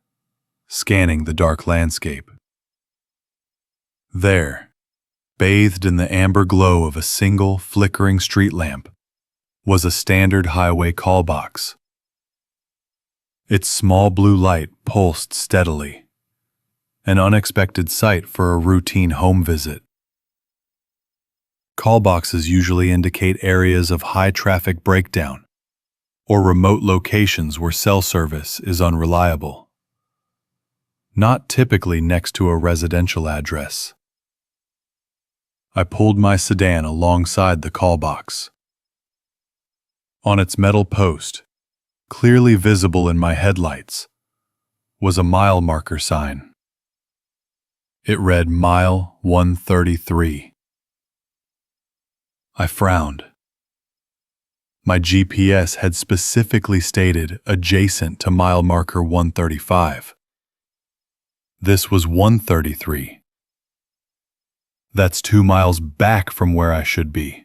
scanning the dark landscape. There, bathed in the amber glow of a single flickering street lamp, was a standard highway call box. Its small blue light pulsed steadily, an unexpected sight for a routine home visit. Call boxes usually indicate areas of high traffic breakdown or remote locations where cell service is unreliable, not typically next to a residential address. I pulled my sedan alongside the call box. On its metal post, clearly visible in my headlights, was a mile marker sign. It read mile 133. I frowned. My GPS had specifically stated adjacent to mile marker 135. This was 133. That's 2 miles back from where I should be,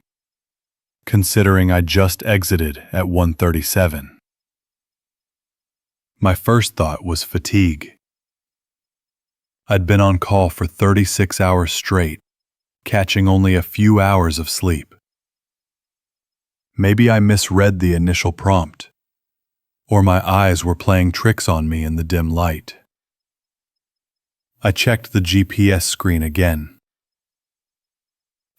considering I just exited at 137. My first thought was fatigue. I'd been on call for 36 hours straight, catching only a few hours of sleep. Maybe I misread the initial prompt, or my eyes were playing tricks on me in the dim light. I checked the GPS screen again.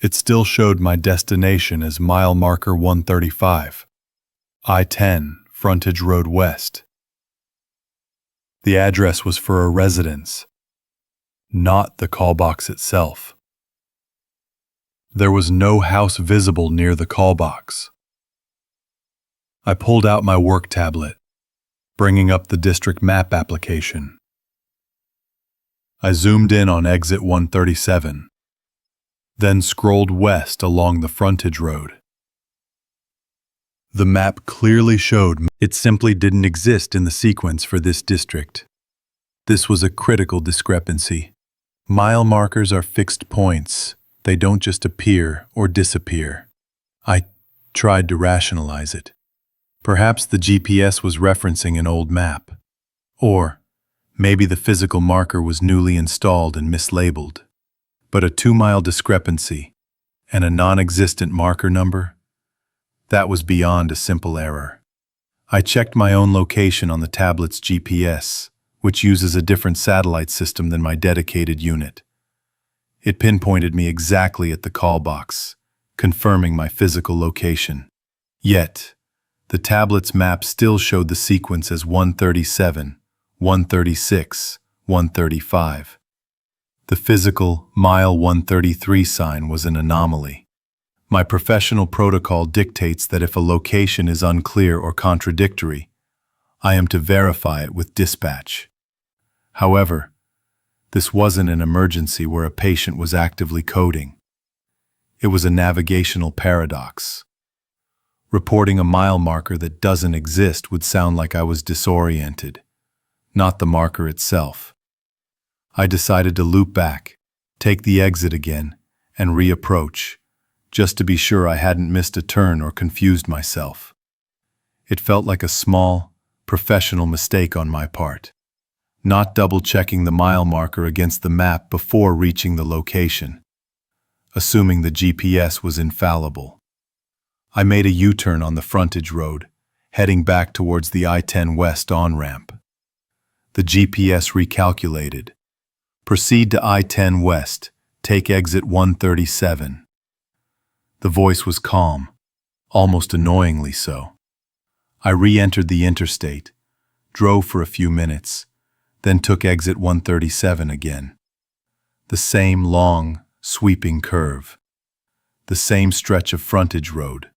It still showed my destination as mile marker 135, I-10, Frontage Road West. The address was for a residence, not the call box itself. There was no house visible near the call box. I pulled out my work tablet, bringing up the district map application. I zoomed in on exit 137, then scrolled west along the frontage road. The map clearly showed it simply didn't exist in the sequence for this district. This was a critical discrepancy. Mile markers are fixed points. They don't just appear or disappear. I tried to rationalize it. Perhaps the GPS was referencing an old map. Or maybe the physical marker was newly installed and mislabeled. But a 2-mile discrepancy and a non-existent marker number? That was beyond a simple error. I checked my own location on the tablet's GPS, which uses a different satellite system than my dedicated unit. It pinpointed me exactly at the call box, confirming my physical location. Yet, the tablet's map still showed the sequence as 137, 136, 135. The physical mile 133 sign was an anomaly. My professional protocol dictates that if a location is unclear or contradictory, I am to verify it with dispatch. However, this wasn't an emergency where a patient was actively coding. It was a navigational paradox. Reporting a mile marker that doesn't exist would sound like I was disoriented, not the marker itself. I decided to loop back, take the exit again, and reapproach, just to be sure I hadn't missed a turn or confused myself. It felt like a small, professional mistake on my part, not double-checking the mile marker against the map before reaching the location, assuming the GPS was infallible. I made a U-turn on the frontage road, heading back towards the I-10 West on-ramp. The GPS recalculated. Proceed to I-10 West, take exit 137. The voice was calm, almost annoyingly so. I re-entered the interstate, drove for a few minutes, then took exit 137 again. The same long, sweeping curve. The same stretch of frontage road.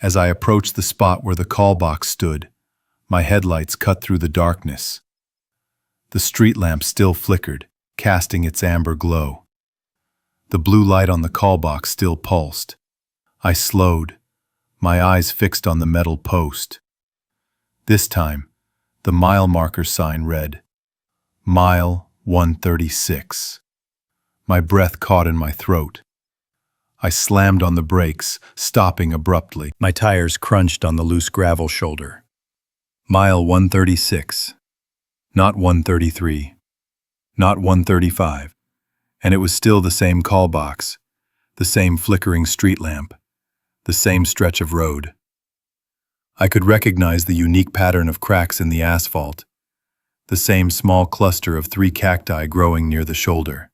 As I approached the spot where the call box stood, my headlights cut through the darkness. The street lamp still flickered, casting its amber glow. The blue light on the call box still pulsed. I slowed, my eyes fixed on the metal post. This time, the mile marker sign read, mile 136. My breath caught in my throat. I slammed on the brakes, stopping abruptly. My tires crunched on the loose gravel shoulder. Mile 136. Not 133. Not 135. And it was still the same call box, the same flickering street lamp, the same stretch of road. I could recognize the unique pattern of cracks in the asphalt, the same small cluster of 3 cacti growing near the shoulder.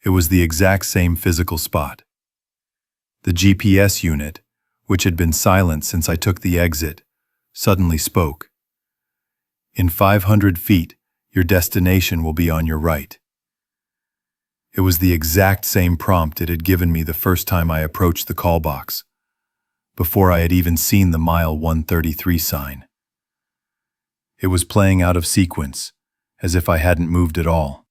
It was the exact same physical spot, The GPS unit, which had been silent since I took the exit, suddenly spoke. In 500 feet, your destination will be on your right. It was the exact same prompt it had given me the first time I approached the call box, before I had even seen the mile 133 sign. It was playing out of sequence, as if I hadn't moved at all.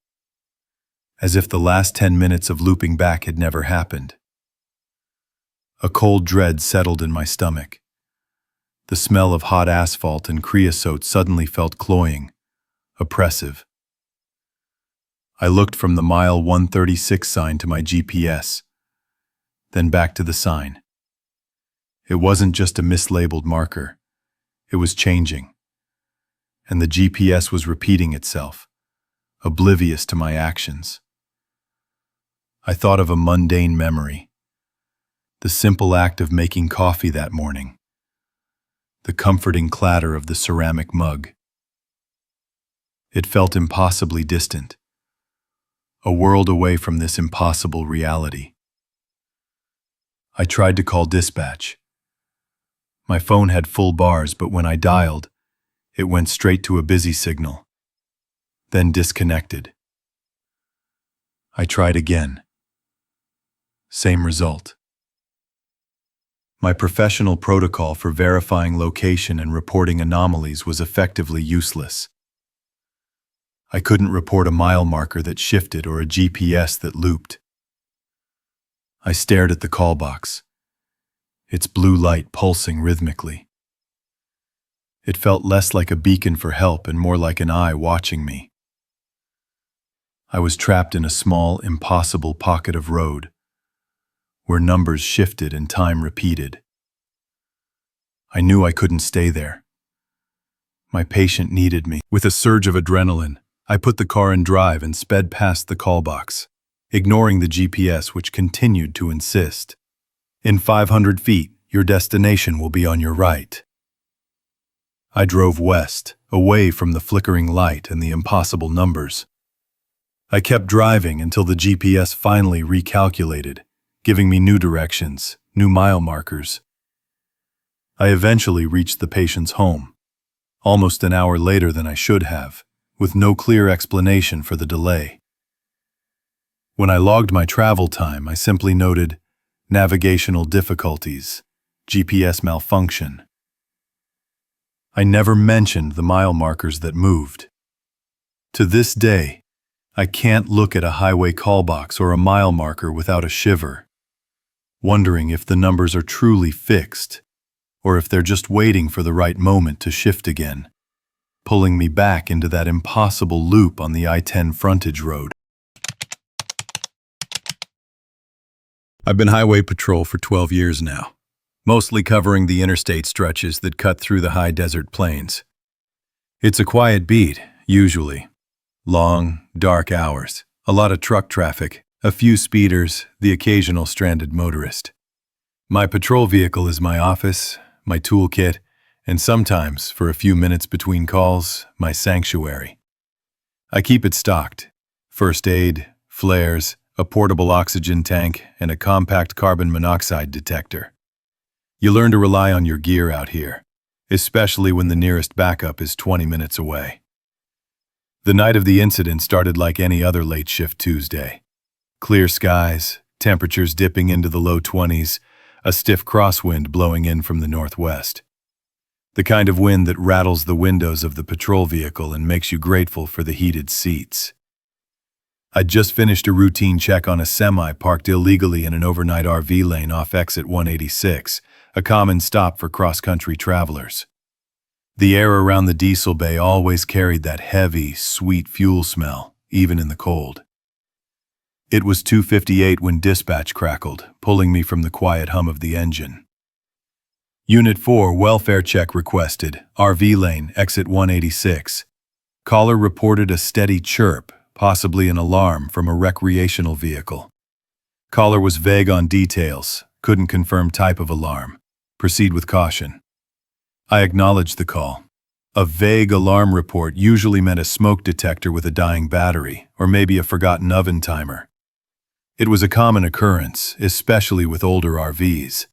As if the last 10 minutes of looping back had never happened. A cold dread settled in my stomach. The smell of hot asphalt and creosote suddenly felt cloying, oppressive. I looked from the mile 136 sign to my GPS, then back to the sign. It wasn't just a mislabeled marker. It was changing. And the GPS was repeating itself, oblivious to my actions. I thought of a mundane memory. The simple act of making coffee that morning. The comforting clatter of the ceramic mug. It felt impossibly distant. A world away from this impossible reality. I tried to call dispatch. My phone had full bars, but when I dialed, it went straight to a busy signal, then disconnected. I tried again. Same result. My professional protocol for verifying location and reporting anomalies was effectively useless. I couldn't report a mile marker that shifted or a GPS that looped. I stared at the call box, its blue light pulsing rhythmically. It felt less like a beacon for help and more like an eye watching me. I was trapped in a small, impossible pocket of road, where numbers shifted and time repeated. I knew I couldn't stay there. My patient needed me. With a surge of adrenaline, I put the car in drive and sped past the call box, ignoring the GPS which continued to insist. In 500 feet, your destination will be on your right. I drove west, away from the flickering light and the impossible numbers. I kept driving until the GPS finally recalculated, giving me new directions, new mile markers. I eventually reached the patient's home, almost an hour later than I should have, with no clear explanation for the delay. When I logged my travel time, I simply noted, navigational difficulties, GPS malfunction. I never mentioned the mile markers that moved. To this day, I can't look at a highway call box or a mile marker without a shiver, wondering if the numbers are truly fixed, or if they're just waiting for the right moment to shift again, pulling me back into that impossible loop on the I-10 frontage road. I've been highway patrol for 12 years now, mostly covering the interstate stretches that cut through the high desert plains. It's a quiet beat, usually. Long, dark hours, a lot of truck traffic, a few speeders, the occasional stranded motorist. My patrol vehicle is my office, my toolkit, and sometimes, for a few minutes between calls, my sanctuary. I keep it stocked. First aid, flares, a portable oxygen tank, and a compact carbon monoxide detector. You learn to rely on your gear out here, especially when the nearest backup is 20 minutes away. The night of the incident started like any other late shift Tuesday. Clear skies, temperatures dipping into the low 20s, a stiff crosswind blowing in from the northwest. The kind of wind that rattles the windows of the patrol vehicle and makes you grateful for the heated seats. I'd just finished a routine check on a semi parked illegally in an overnight RV lane off exit 186, a common stop for cross-country travelers. The air around the diesel bay always carried that heavy, sweet fuel smell, even in the cold. It was 2:58 when dispatch crackled, pulling me from the quiet hum of the engine. Unit 4, welfare check requested, RV lane, exit 186. Caller reported a steady chirp, possibly an alarm from a recreational vehicle. Caller was vague on details, couldn't confirm type of alarm. Proceed with caution. I acknowledged the call. A vague alarm report usually meant a smoke detector with a dying battery, or maybe a forgotten oven timer. It was a common occurrence, especially with older RVs.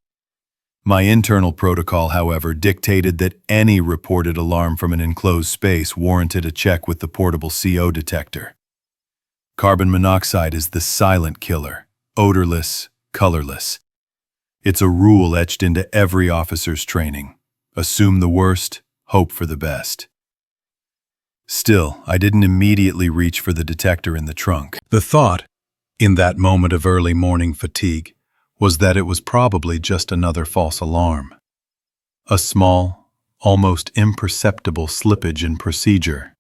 My internal protocol, however, dictated that any reported alarm from an enclosed space warranted a check with the portable CO detector. Carbon monoxide is the silent killer, odorless, colorless. It's a rule etched into every officer's training. Assume the worst, hope for the best. Still, I didn't immediately reach for the detector in the trunk. The thought, in that moment of early morning fatigue, was that it was probably just another false alarm. A small, almost imperceptible slippage in procedure,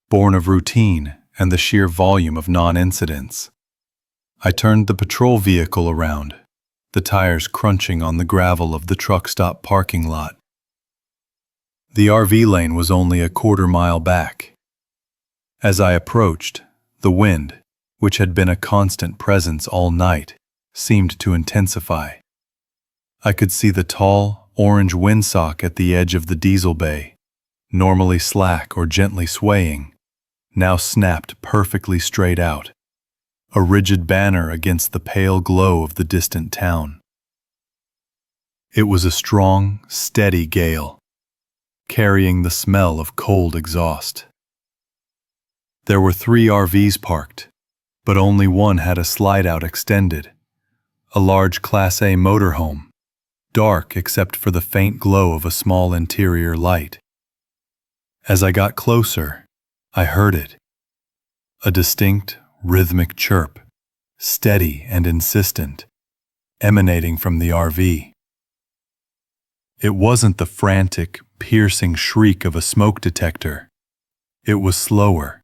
born of routine and the sheer volume of non-incidents. I turned the patrol vehicle around, the tires crunching on the gravel of the truck stop parking lot. The RV lane was only a quarter-mile back. As I approached, the wind, which had been a constant presence all night, seemed to intensify. I could see the tall, orange windsock at the edge of the diesel bay, normally slack or gently swaying, now snapped perfectly straight out, a rigid banner against the pale glow of the distant town. It was a strong, steady gale, carrying the smell of cold exhaust. There were 3 RVs parked, but only one had a slide-out extended, a large Class A motorhome, dark except for the faint glow of a small interior light. As I got closer, I heard it, a distinct, rhythmic chirp, steady and insistent, emanating from the RV. It wasn't the frantic, piercing shriek of a smoke detector. It was slower,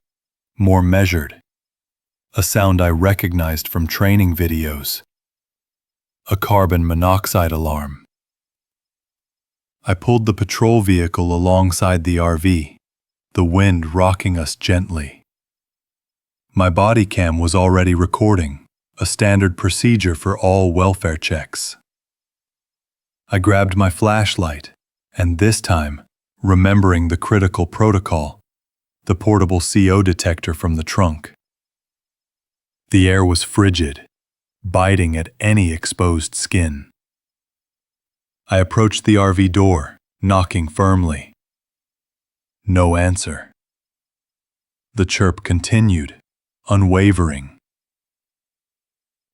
more measured, a sound I recognized from training videos. A carbon monoxide alarm. I pulled the patrol vehicle alongside the RV, the wind rocking us gently. My body cam was already recording, a standard procedure for all welfare checks. I grabbed my flashlight, and this time, remembering the critical protocol, the portable CO detector from the trunk. The air was frigid, biting at any exposed skin. I approached the RV door, knocking firmly. No answer. The chirp continued, unwavering.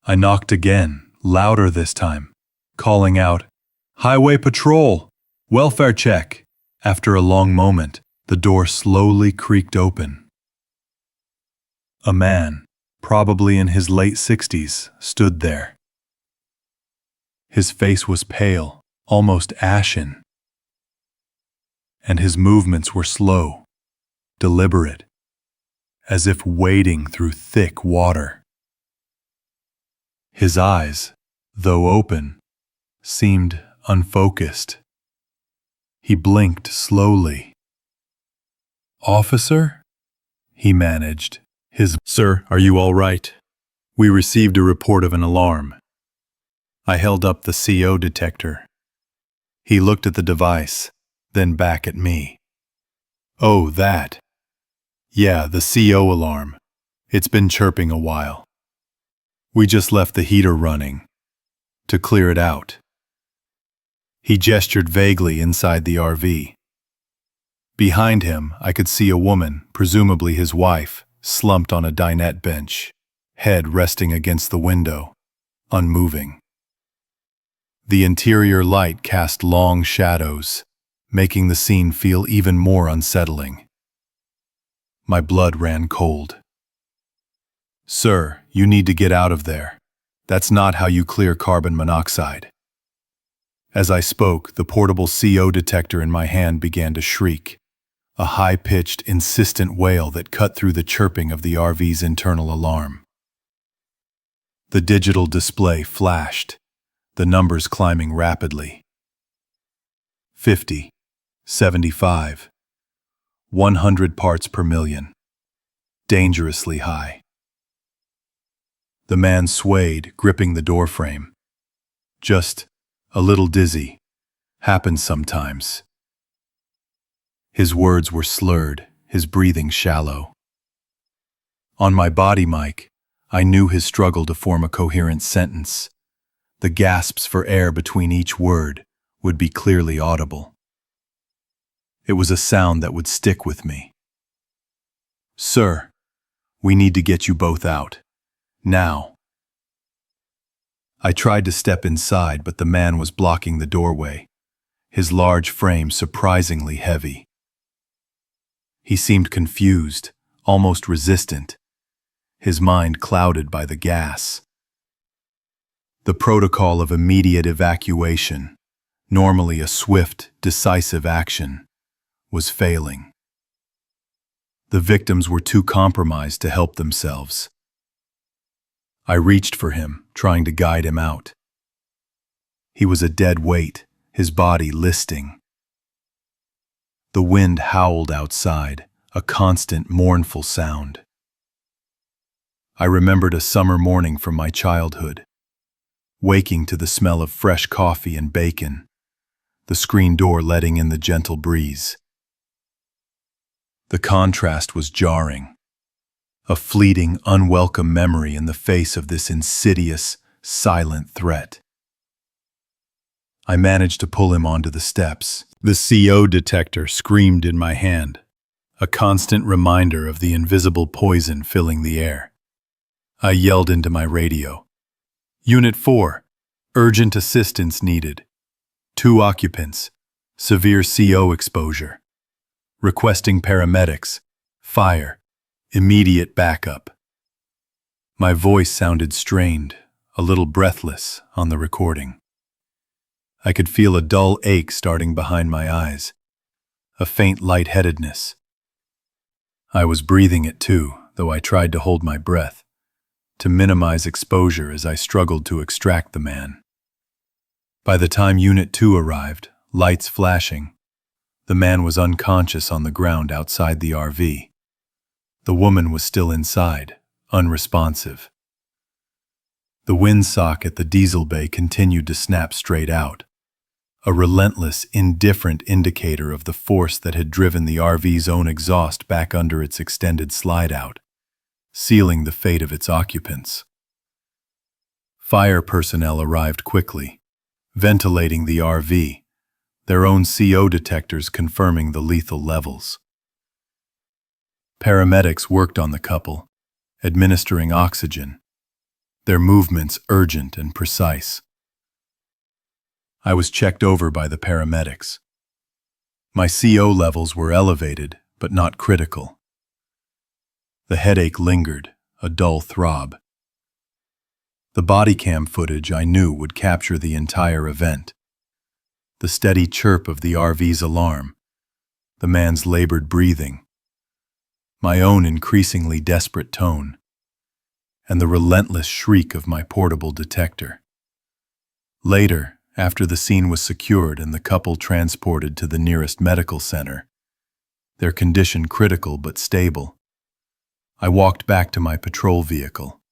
I knocked again, louder this time, calling out, "Highway Patrol! Welfare check!" After a long moment, the door slowly creaked open. A man, probably in his late 60s, stood there. His face was pale, almost ashen, and his movements were slow, deliberate, as if wading through thick water. His eyes, though open, seemed unfocused. He blinked slowly. "Officer?" he managed. "Sir, are you all right? We received a report of an alarm." I held up the CO detector. He looked at the device, then back at me. "Oh, that. Yeah, the CO alarm. It's been chirping a while. We just left the heater running to clear it out." He gestured vaguely inside the RV. Behind him, I could see a woman, presumably his wife, slumped on a dinette bench, head resting against the window, unmoving. The interior light cast long shadows, making the scene feel even more unsettling. My blood ran cold. "Sir, you need to get out of there. That's not how you clear carbon monoxide." As I spoke, the portable CO detector in my hand began to shriek, a high-pitched, insistent wail that cut through the chirping of the RV's internal alarm. The digital display flashed, the numbers climbing rapidly. 50, 75, 100 parts per million. Dangerously high. The man swayed, gripping the doorframe. "Just a little dizzy. Happens sometimes." His words were slurred, his breathing shallow. On my body mic, I knew his struggle to form a coherent sentence. The gasps for air between each word would be clearly audible. It was a sound that would stick with me. "Sir, we need to get you both out. Now." I tried to step inside, but the man was blocking the doorway, his large frame surprisingly heavy. He seemed confused, almost resistant, his mind clouded by the gas. The protocol of immediate evacuation, normally a swift, decisive action, was failing. The victims were too compromised to help themselves. I reached for him, trying to guide him out. He was a dead weight, his body listing. The wind howled outside, a constant, mournful sound. I remembered a summer morning from my childhood, waking to the smell of fresh coffee and bacon, the screen door letting in the gentle breeze. The contrast was jarring, a fleeting, unwelcome memory in the face of this insidious, silent threat. I managed to pull him onto the steps. The CO detector screamed in my hand, a constant reminder of the invisible poison filling the air. I yelled into my radio. "Unit 4, urgent assistance needed. 2 occupants, severe CO exposure. Requesting paramedics, fire, immediate backup." My voice sounded strained, a little breathless on the recording. I could feel a dull ache starting behind my eyes, a faint lightheadedness. I was breathing it too, though I tried to hold my breath, to minimize exposure as I struggled to extract the man. By the time Unit 2 arrived, lights flashing, the man was unconscious on the ground outside the RV. The woman was still inside, unresponsive. The windsock at the diesel bay continued to snap straight out, a relentless, indifferent indicator of the force that had driven the RV's own exhaust back under its extended slide-out, sealing the fate of its occupants. Fire personnel arrived quickly, ventilating the RV, their own CO detectors confirming the lethal levels. Paramedics worked on the couple, administering oxygen, their movements urgent and precise. I was checked over by the paramedics. My CO levels were elevated, but not critical. The headache lingered, a dull throb. The body cam footage I knew would capture the entire event. The steady chirp of the RV's alarm, the man's labored breathing, my own increasingly desperate tone, and the relentless shriek of my portable detector. Later, after the scene was secured and the couple transported to the nearest medical center, their condition critical but stable, I walked back to my patrol vehicle.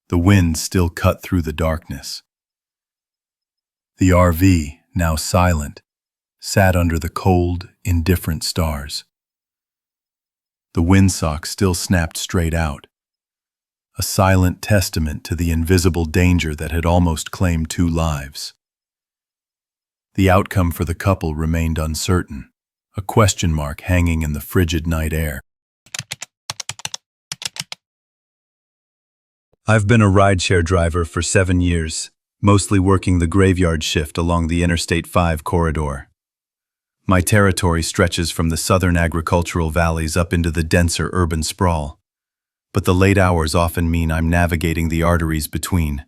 The wind still cut through the darkness. The RV, now silent, sat under the cold, indifferent stars. The windsock still snapped straight out, a silent testament to the invisible danger that had almost claimed 2 lives. The outcome for the couple remained uncertain, a question mark hanging in the frigid night air. I've been a rideshare driver for 7 years, mostly working the graveyard shift along the Interstate 5 corridor. My territory stretches from the southern agricultural valleys up into the denser urban sprawl, but the late hours often mean I'm navigating the arteries between,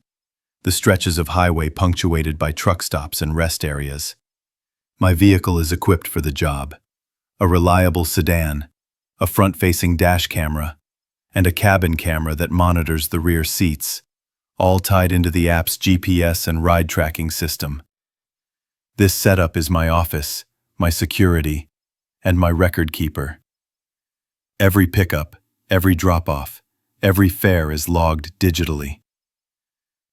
the stretches of highway punctuated by truck stops and rest areas. My vehicle is equipped for the job: a reliable sedan, a front-facing dash camera, and a cabin camera that monitors the rear seats, all tied into the app's GPS and ride tracking system. This setup is my office, my security, and my record keeper. Every pickup, every drop-off, every fare is logged digitally.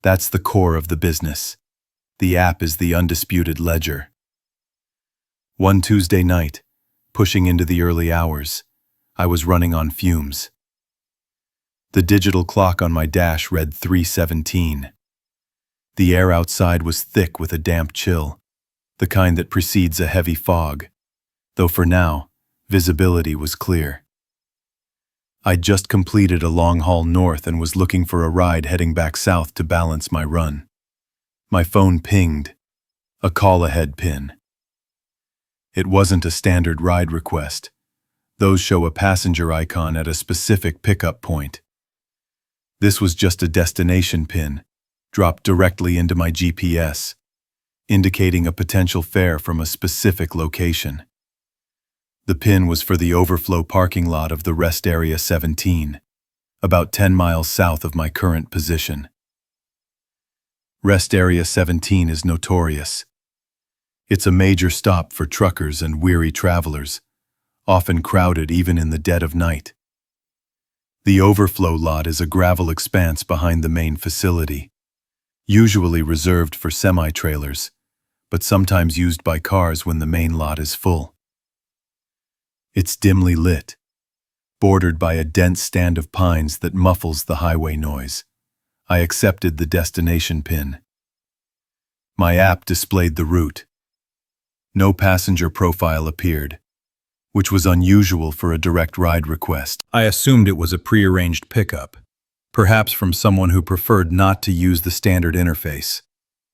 That's the core of the business. The app is the undisputed ledger. One Tuesday night, pushing into the early hours, I was running on fumes. The digital clock on my dash read 3:17. The air outside was thick with a damp chill, the kind that precedes a heavy fog, though for now, visibility was clear. I'd just completed a long haul north and was looking for a ride heading back south to balance my run. My phone pinged, a call-ahead pin. It wasn't a standard ride request. Those show a passenger icon at a specific pickup point. This was just a destination pin, dropped directly into my GPS, indicating a potential fare from a specific location. The pin was for the overflow parking lot of the Rest Area 17, about 10 miles south of my current position. Rest Area 17 is notorious. It's a major stop for truckers and weary travelers, often crowded even in the dead of night. The overflow lot is a gravel expanse behind the main facility, usually reserved for semi-trailers, but sometimes used by cars when the main lot is full. It's dimly lit, bordered by a dense stand of pines that muffles the highway noise. I accepted the destination pin. My app displayed the route. No passenger profile appeared, which was unusual for a direct ride request. I assumed it was a prearranged pickup, perhaps from someone who preferred not to use the standard interface,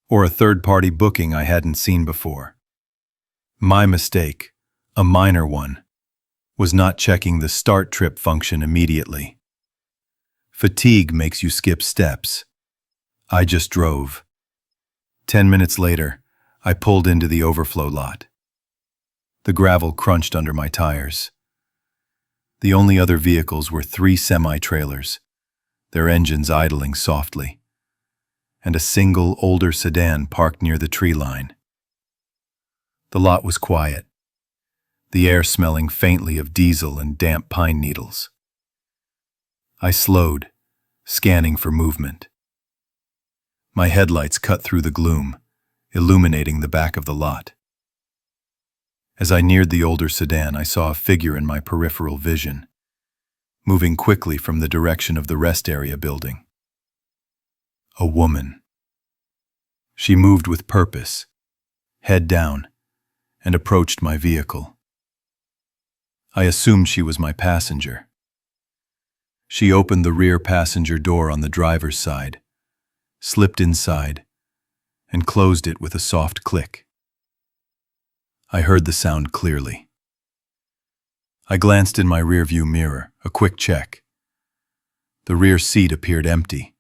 or a third-party booking I hadn't seen before. My mistake, a minor one, was not checking the start trip function immediately. Fatigue makes you skip steps. I just drove. 10 minutes later, I pulled into the overflow lot. The gravel crunched under my tires. The only other vehicles were 3 semi-trailers, their engines idling softly, and a single older sedan parked near the tree line. The lot was quiet, the air smelling faintly of diesel and damp pine needles. I slowed, scanning for movement. My headlights cut through the gloom, illuminating the back of the lot. As I neared the older sedan, I saw a figure in my peripheral vision, moving quickly from the direction of the rest area building. A woman. She moved with purpose, head down, and approached my vehicle. I assumed she was my passenger. She opened the rear passenger door on the driver's side, slipped inside, and closed it with a soft click. I heard the sound clearly. I glanced in my rearview mirror, a quick check. The rear seat appeared empty,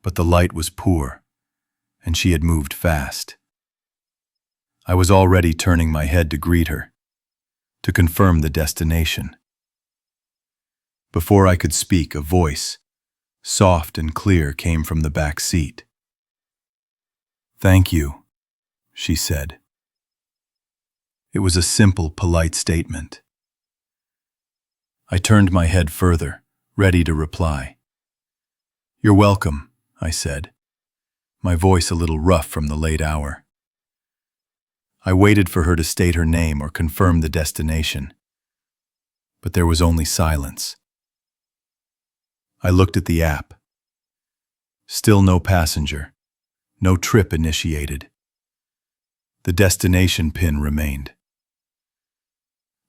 but the light was poor, and she had moved fast. I was already turning my head to greet her, to confirm the destination. Before I could speak, a voice, soft and clear, came from the back seat. "Thank you," she said. It was a simple, polite statement. I turned my head further, ready to reply. "You're welcome," I said, my voice a little rough from the late hour. I waited for her to state her name or confirm the destination, but there was only silence. I looked at the app. Still no passenger, no trip initiated. The destination pin remained.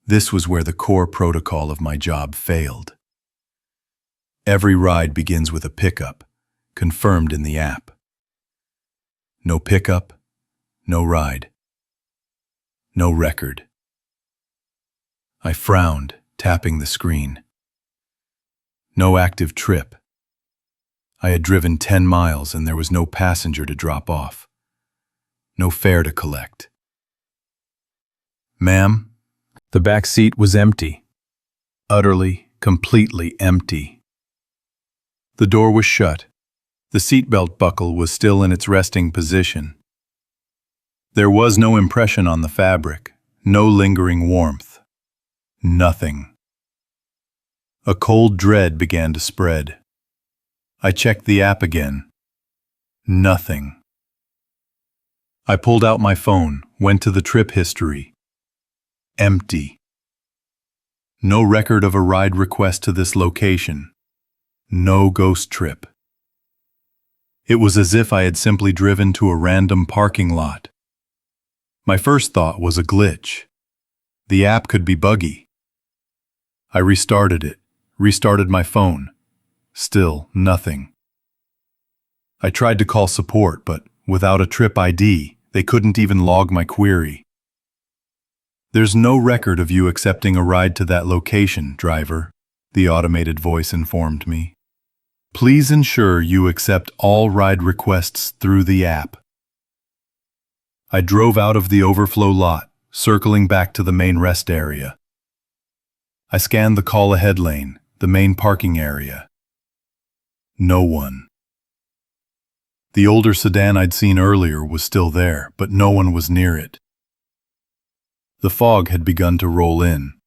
This was where the core protocol of my job failed. Every ride begins with a pickup, confirmed in the app. No pickup, no ride. No record. I frowned, tapping the screen. No active trip. I had driven 10 miles and there was no passenger to drop off. No fare to collect. "Ma'am?" The back seat was empty. Utterly, completely empty. The door was shut. The seatbelt buckle was still in its resting position. There was no impression on the fabric, no lingering warmth. Nothing. A cold dread began to spread. I checked the app again. Nothing. I pulled out my phone, went to the trip history. Empty. No record of a ride request to this location. No ghost trip. It was as if I had simply driven to a random parking lot. My first thought was a glitch. The app could be buggy. I restarted it, restarted my phone. Still nothing. I tried to call support, but without a trip ID, they couldn't even log my query. "There's no record of you accepting a ride to that location, driver," the automated voice informed me. "Please ensure you accept all ride requests through the app." I drove out of the overflow lot, circling back to the main rest area. I scanned the call-ahead lane, the main parking area. No one. The older sedan I'd seen earlier was still there, but no one was near it. The fog had begun to roll in,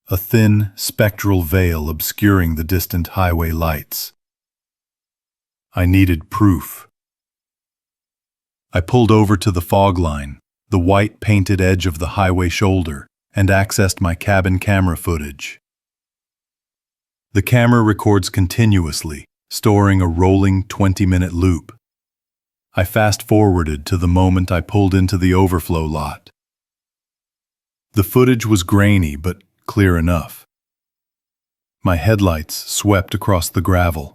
a thin, spectral veil obscuring the distant highway lights. I needed proof. I pulled over to the fog line, the white painted edge of the highway shoulder, and accessed my cabin camera footage. The camera records continuously, storing a rolling 20-minute loop. I fast-forwarded to the moment I pulled into the overflow lot. The footage was grainy but clear enough. My headlights swept across the gravel.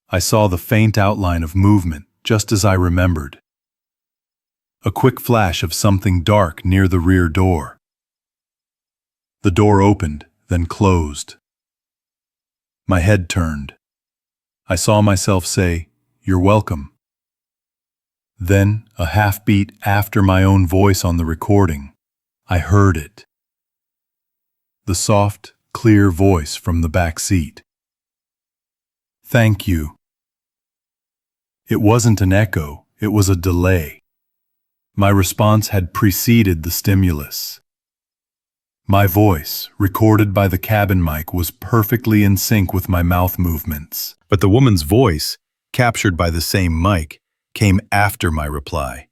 I saw the faint outline of movement, just as I remembered. A quick flash of something dark near the rear door. The door opened, then closed. My head turned. I saw myself say, "You're welcome." Then, a half-beat after my own voice on the recording, I heard it. The soft, clear voice from the back seat. "Thank you." It wasn't an echo, it was a delay. My response had preceded the stimulus. My voice, recorded by the cabin mic, was perfectly in sync with my mouth movements. But the woman's voice, captured by the same mic, came after my reply,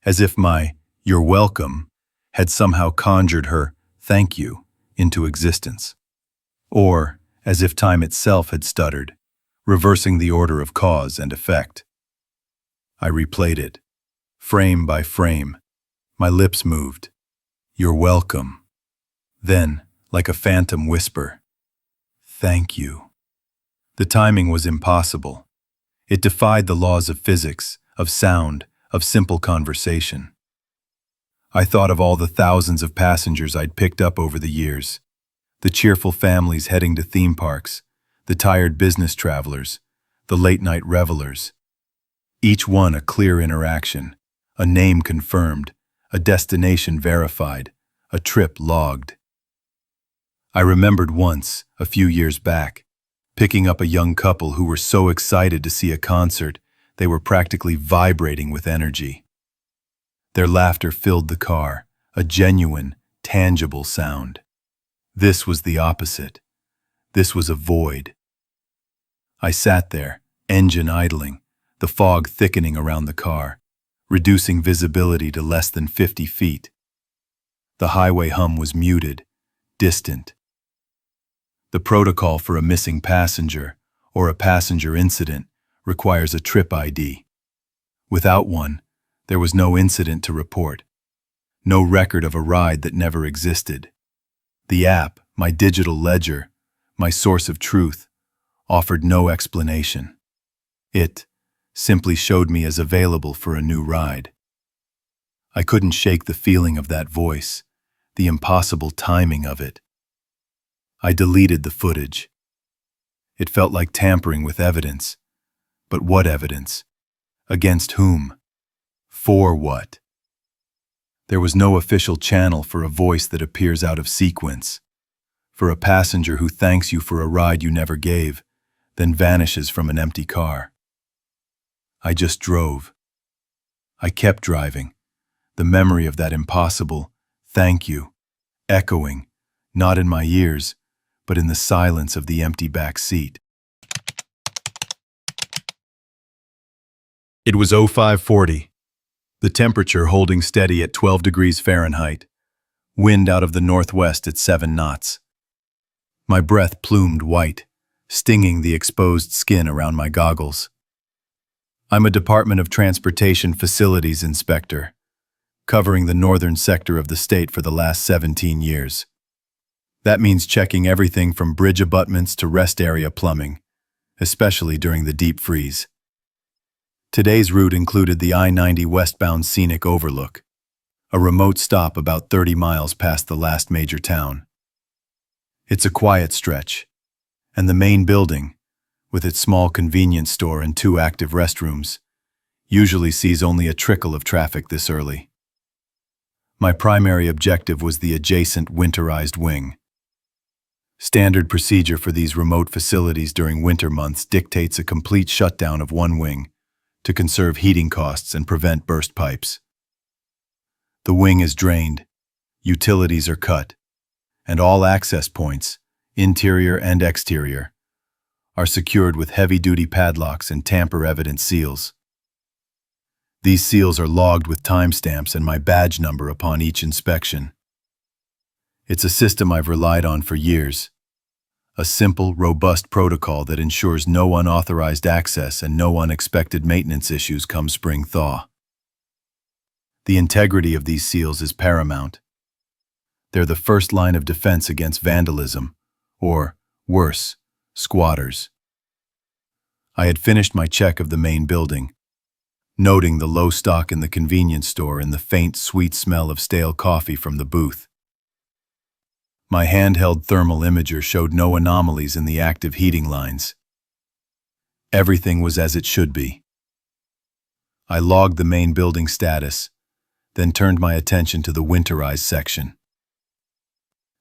as if my "you're welcome" had somehow conjured her "thank you" into existence. Or as if time itself had stuttered, reversing the order of cause and effect. I replayed it, frame by frame. My lips moved. "You're welcome." Then, like a phantom whisper, "Thank you." The timing was impossible. It defied the laws of physics, of sound, of simple conversation. I thought of all the thousands of passengers I'd picked up over the years, the cheerful families heading to theme parks, the tired business travelers, the late-night revelers. Each one a clear interaction, a name confirmed, a destination verified, a trip logged. I remembered once, a few years back, picking up a young couple who were so excited to see a concert, they were practically vibrating with energy. Their laughter filled the car, a genuine, tangible sound. This was the opposite. This was a void. I sat there, engine idling, the fog thickening around the car, reducing visibility to less than 50 feet. The highway hum was muted, distant. The protocol for a missing passenger or a passenger incident requires a trip ID. Without one, there was no incident to report, no record of a ride that never existed. The app, my digital ledger, my source of truth, offered no explanation. It simply showed me as available for a new ride. I couldn't shake the feeling of that voice, the impossible timing of it. I deleted the footage. It felt like tampering with evidence. But what evidence? Against whom? For what? There was no official channel for a voice that appears out of sequence, for a passenger who thanks you for a ride you never gave, then vanishes from an empty car. I just drove. I kept driving, the memory of that impossible "thank you" echoing, not in my ears, but in the silence of the empty back seat. It was 0540, the temperature holding steady at 12 degrees Fahrenheit, wind out of the northwest at 7 knots. My breath plumed white, stinging the exposed skin around my goggles. I'm a Department of Transportation Facilities Inspector, covering the northern sector of the state for the last 17 years. That means checking everything from bridge abutments to rest area plumbing, especially during the deep freeze. Today's route included the I-90 westbound scenic overlook, a remote stop about 30 miles past the last major town. It's a quiet stretch, and the main building, with its small convenience store and 2 active restrooms, usually sees only a trickle of traffic this early. My primary objective was the adjacent winterized wing. Standard procedure for these remote facilities during winter months dictates a complete shutdown of one wing to conserve heating costs and prevent burst pipes. The wing is drained, utilities are cut, and all access points, interior and exterior, are secured with heavy-duty padlocks and tamper-evident seals. These seals are logged with timestamps and my badge number upon each inspection. It's a system I've relied on for years. A simple, robust protocol that ensures no unauthorized access and no unexpected maintenance issues come spring thaw. The integrity of these seals is paramount. They're the first line of defense against vandalism, or, worse, squatters. I had finished my check of the main building, noting the low stock in the convenience store and the faint, sweet smell of stale coffee from the booth. My handheld thermal imager showed no anomalies in the active heating lines. Everything was as it should be. I logged the main building status, then turned my attention to the winterized section.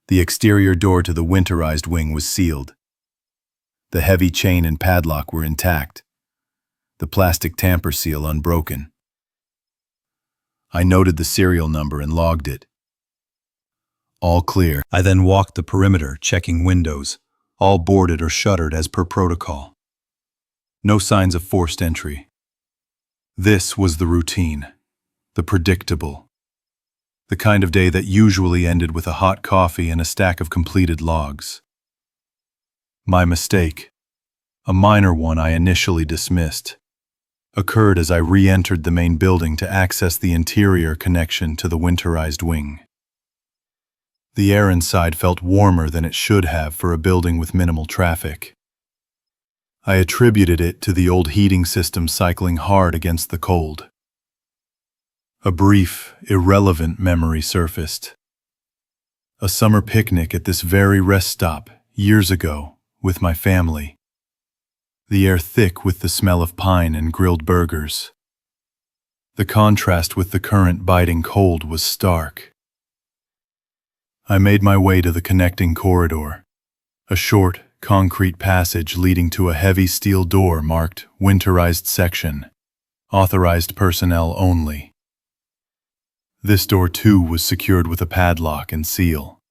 The exterior door to the winterized wing was sealed. The heavy chain and padlock were intact, the plastic tamper seal unbroken. I noted the serial number and logged it. All clear. I then walked the perimeter, checking windows, all boarded or shuttered as per protocol. No signs of forced entry. This was the routine, the predictable, the kind of day that usually ended with a hot coffee and a stack of completed logs. My mistake, a minor one I initially dismissed, occurred as I re-entered the main building to access the interior connection to the winterized wing. The air inside felt warmer than it should have for a building with minimal traffic. I attributed it to the old heating system cycling hard against the cold. A brief, irrelevant memory surfaced. A summer picnic at this very rest stop, years ago, with my family. The air thick with the smell of pine and grilled burgers. The contrast with the current biting cold was stark. I made my way to the connecting corridor, a short, concrete passage leading to a heavy steel door marked Winterized Section, authorized personnel only. This door too was secured with a padlock and seal.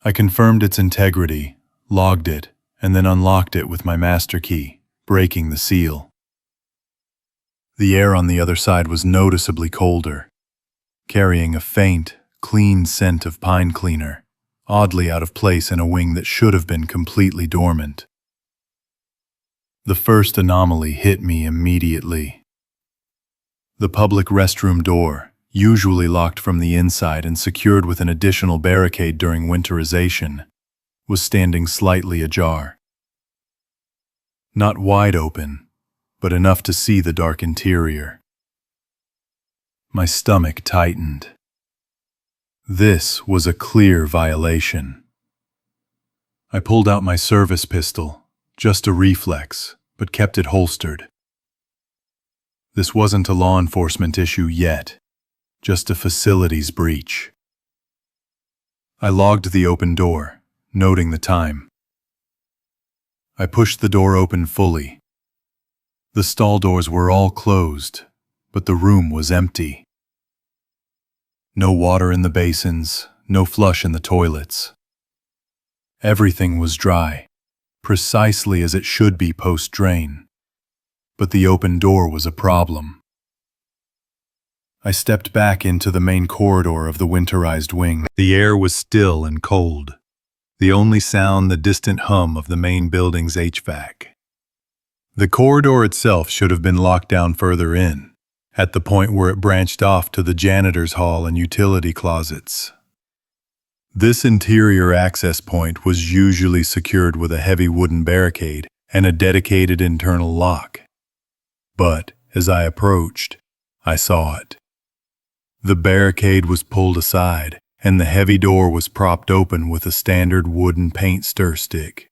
I confirmed its integrity, logged it, and then unlocked it with my master key, breaking the seal. The air on the other side was noticeably colder, carrying a faint, clean scent of pine cleaner, oddly out of place in a wing that should have been completely dormant. The first anomaly hit me immediately. The public restroom door, usually locked from the inside and secured with an additional barricade during winterization, was standing slightly ajar. Not wide open, but enough to see the dark interior. My stomach tightened. This was a clear violation. I pulled out my service pistol, just a reflex, but kept it holstered. This wasn't a law enforcement issue yet, just a facilities breach. I logged the open door, noting the time. I pushed the door open fully. The stall doors were all closed, but the room was empty. No water in the basins, no flush in the toilets. Everything was dry, precisely as it should be post-drain. But the open door was a problem. I stepped back into the main corridor of the winterized wing. The air was still and cold, the only sound the distant hum of the main building's HVAC. The corridor itself should have been locked down further in, at the point where it branched off to the janitor's hall and utility closets. This interior access point was usually secured with a heavy wooden barricade and a dedicated internal lock. But, as I approached, I saw it. The barricade was pulled aside, and the heavy door was propped open with a standard wooden paint stir stick.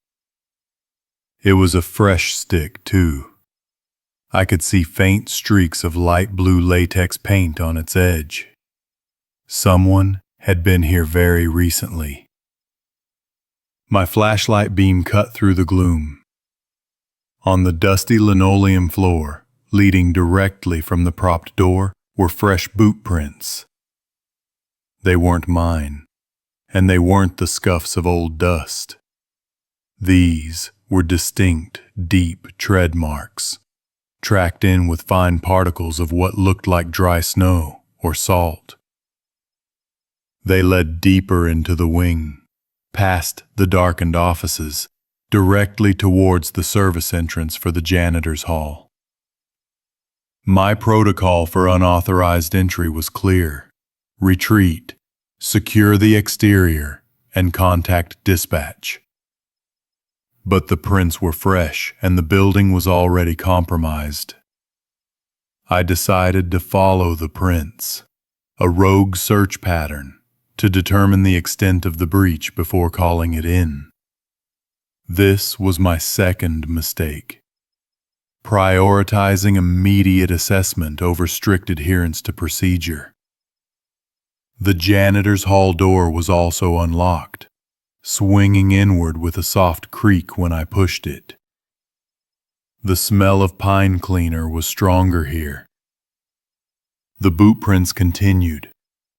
It was a fresh stick, too. I could see faint streaks of light blue latex paint on its edge. Someone had been here very recently. My flashlight beam cut through the gloom. On the dusty linoleum floor, leading directly from the propped door, were fresh boot prints. They weren't mine, and they weren't the scuffs of old dust. These were distinct, deep tread marks, tracked in with fine particles of what looked like dry snow or salt. They led deeper into the wing, past the darkened offices, directly towards the service entrance for the janitor's hall. My protocol for unauthorized entry was clear: retreat, secure the exterior, and contact dispatch. But the prints were fresh, and the building was already compromised. I decided to follow the prints, a rogue search pattern, to determine the extent of the breach before calling it in. This was my second mistake, prioritizing immediate assessment over strict adherence to procedure. The janitor's hall door was also unlocked, swinging inward with a soft creak when I pushed it. The smell of pine cleaner was stronger here. The boot prints continued,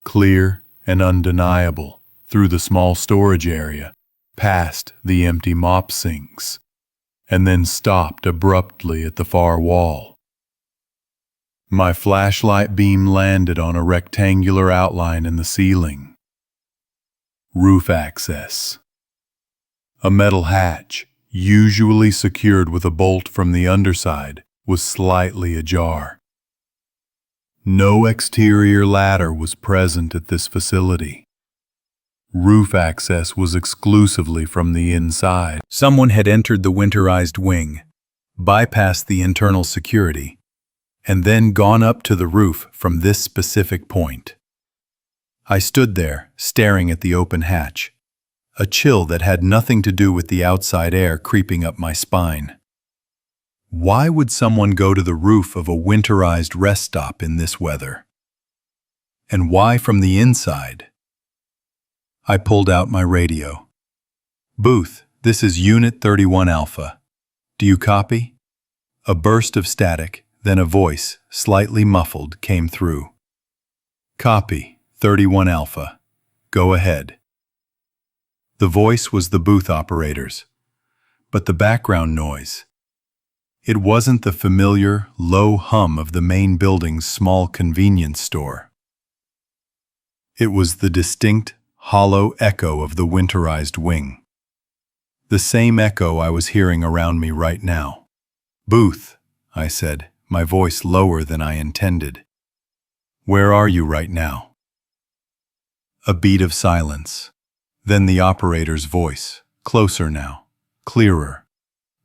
clear and undeniable, through the small storage area, past the empty mop sinks, and then stopped abruptly at the far wall. My flashlight beam landed on a rectangular outline in the ceiling. Roof access. A metal hatch, usually secured with a bolt from the underside, was slightly ajar. No exterior ladder was present at this facility. Roof access was exclusively from the inside. Someone had entered the winterized wing, bypassed the internal security, and then gone up to the roof from this specific point. I stood there, staring at the open hatch, a chill that had nothing to do with the outside air creeping up my spine. Why would someone go to the roof of a winterized rest stop in this weather? And why from the inside? I pulled out my radio. "Booth, this is Unit 31 Alpha. Do you copy?" A burst of static, then a voice, slightly muffled, came through. "Copy. 31 Alpha. Go ahead." The voice was the booth operator's, but the background noise, it wasn't the familiar, low hum of the main building's small convenience store. It was the distinct, hollow echo of the winterized wing. The same echo I was hearing around me right now. "Booth," I said, my voice lower than I intended. "Where are you right now?" A beat of silence. Then the operator's voice, closer now, clearer,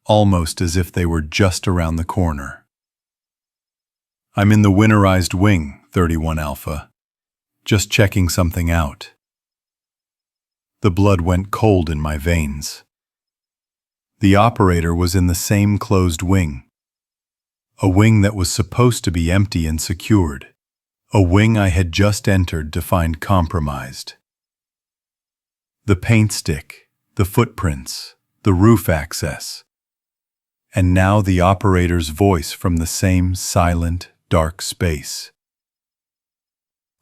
almost as if they were just around the corner. "I'm in the winterized wing, 31 Alpha. Just checking something out." The blood went cold in my veins. The operator was in the same closed wing. A wing that was supposed to be empty and secured. A wing I had just entered to find compromised. The paint stick, the footprints, the roof access, and now the operator's voice from the same silent, dark space.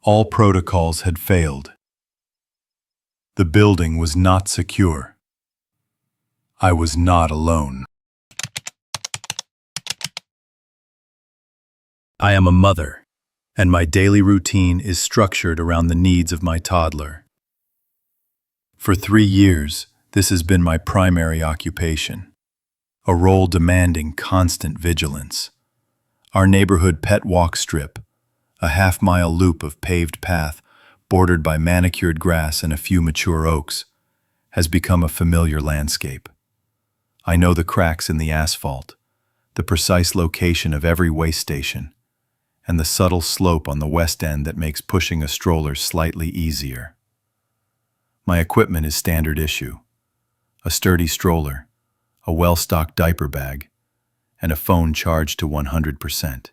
All protocols had failed. The building was not secure. I was not alone. I am a mother, and my daily routine is structured around the needs of my toddler. For 3 years, This has been my primary occupation, a role demanding constant vigilance. Our neighborhood pet walk strip, a half-mile loop of paved path bordered by manicured grass and a few mature oaks, has become a familiar landscape. I know the cracks in the asphalt, the precise location of every way station, and the subtle slope on the west end that makes pushing a stroller slightly easier. My equipment is standard issue: a sturdy stroller, a well-stocked diaper bag, and a phone charged to 100%.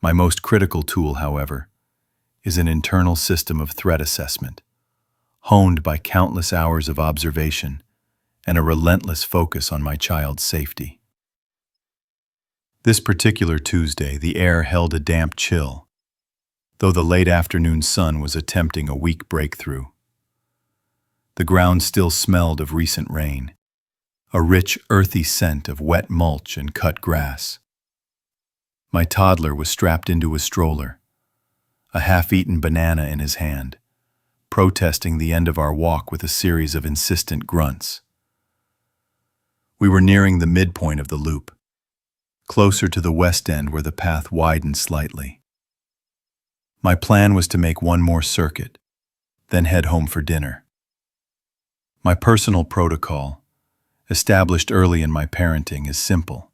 My most critical tool, however, is an internal system of threat assessment, honed by countless hours of observation and a relentless focus on my child's safety. This particular Tuesday, the air held a damp chill, though the late afternoon sun was attempting a weak breakthrough. The ground still smelled of recent rain, a rich, earthy scent of wet mulch and cut grass. My toddler was strapped into a stroller, a half-eaten banana in his hand, protesting the end of our walk with a series of insistent grunts. We were nearing the midpoint of the loop, closer to the west end where the path widened slightly. My plan was to make one more circuit, then head home for dinner. My personal protocol, established early in my parenting, is simple.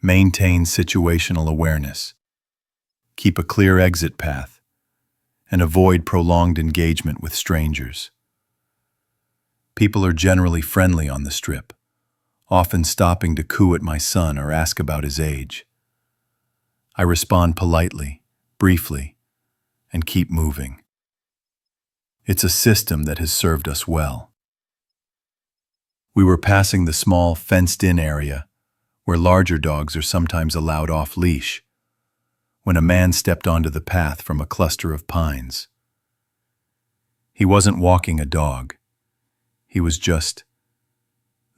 Maintain situational awareness, keep a clear exit path, and avoid prolonged engagement with strangers. People are generally friendly on the strip, often stopping to coo at my son or ask about his age. I respond politely, briefly, and keep moving. It's a system that has served us well. We were passing the small, fenced-in area where larger dogs are sometimes allowed off-leash, when a man stepped onto the path from a cluster of pines. He wasn't walking a dog. He was just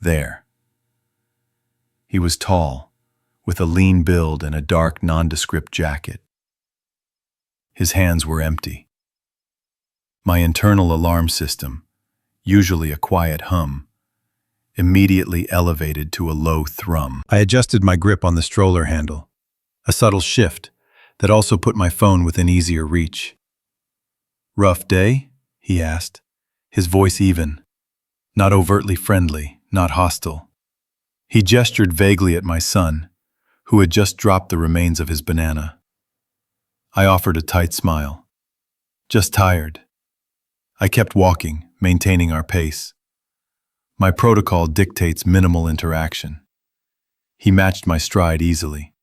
there. He was tall, with a lean build and a dark, nondescript jacket. His hands were empty. My internal alarm system, usually a quiet hum, immediately elevated to a low thrum. I adjusted my grip on the stroller handle, a subtle shift that also put my phone within easier reach. "Rough day?" he asked, his voice even, not overtly friendly, not hostile. He gestured vaguely at my son, who had just dropped the remains of his banana. I offered a tight smile. "Just tired." I kept walking, maintaining our pace. My protocol dictates minimal interaction. He matched my stride easily.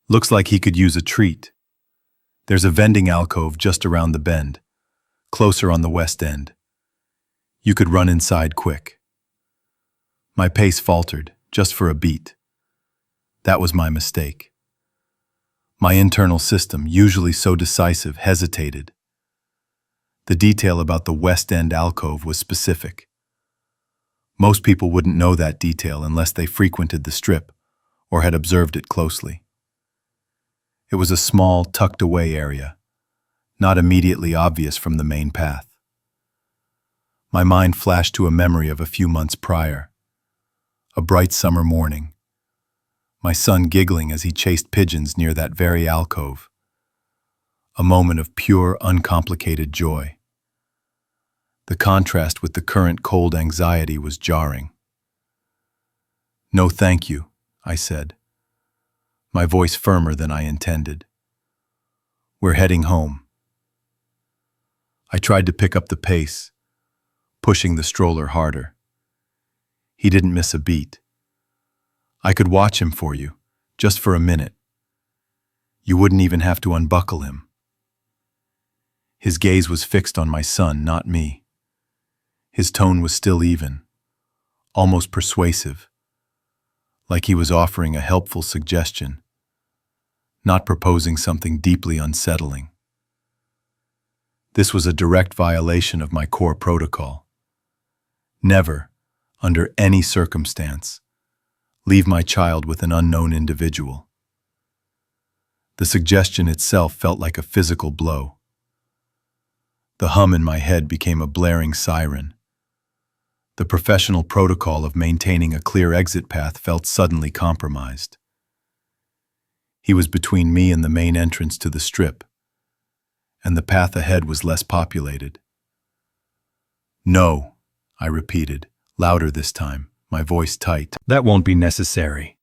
"Looks like he could use a treat. There's a vending alcove just around the bend, closer on the west end. You could run inside quick." My pace faltered, just for a beat. That was my mistake. My internal system, usually so decisive, hesitated. The detail about the west end alcove was specific. Most people wouldn't know that detail unless they frequented the strip or had observed it closely. It was a small, tucked-away area, not immediately obvious from the main path. My mind flashed to a memory of a few months prior. A bright summer morning. My son giggling as he chased pigeons near that very alcove. A moment of pure, uncomplicated joy. The contrast with the current cold anxiety was jarring. "No, thank you," I said, my voice firmer than I intended. "We're heading home." I tried to pick up the pace, pushing the stroller harder. He didn't miss a beat. "I could watch him for you, just for a minute. You wouldn't even have to unbuckle him." His gaze was fixed on my son, not me. His tone was still even, almost persuasive, like he was offering a helpful suggestion, not proposing something deeply unsettling. This was a direct violation of my core protocol. Never, under any circumstance, leave my child with an unknown individual. The suggestion itself felt like a physical blow. The hum in my head became a blaring siren, The professional protocol of maintaining a clear exit path felt suddenly compromised. He was between me and the main entrance to the strip, and the path ahead was less populated. "No," I repeated, louder this time, my voice tight. "That won't be necessary."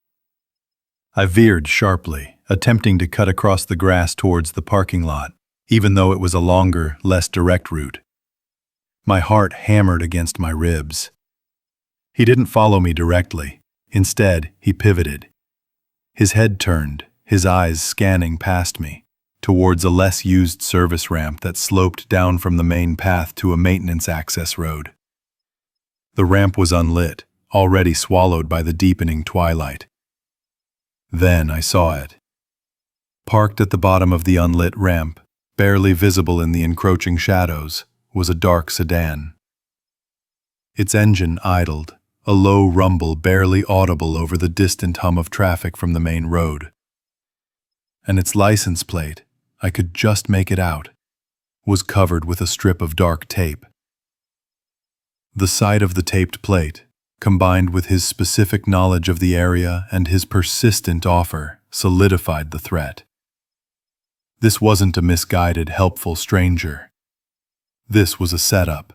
I veered sharply, attempting to cut across the grass towards the parking lot, even though it was a longer, less direct route. My heart hammered against my ribs. He didn't follow me directly. Instead, he pivoted. His head turned, his eyes scanning past me, towards a less used service ramp that sloped down from the main path to a maintenance access road. The ramp was unlit, already swallowed by the deepening twilight. Then I saw it. Parked at the bottom of the unlit ramp, barely visible in the encroaching shadows, was a dark sedan. Its engine idled, a low rumble barely audible over the distant hum of traffic from the main road. And its license plate, I could just make it out, was covered with a strip of dark tape. The sight of the taped plate, combined with his specific knowledge of the area and his persistent offer, solidified the threat. This wasn't a misguided, helpful stranger. This was a setup.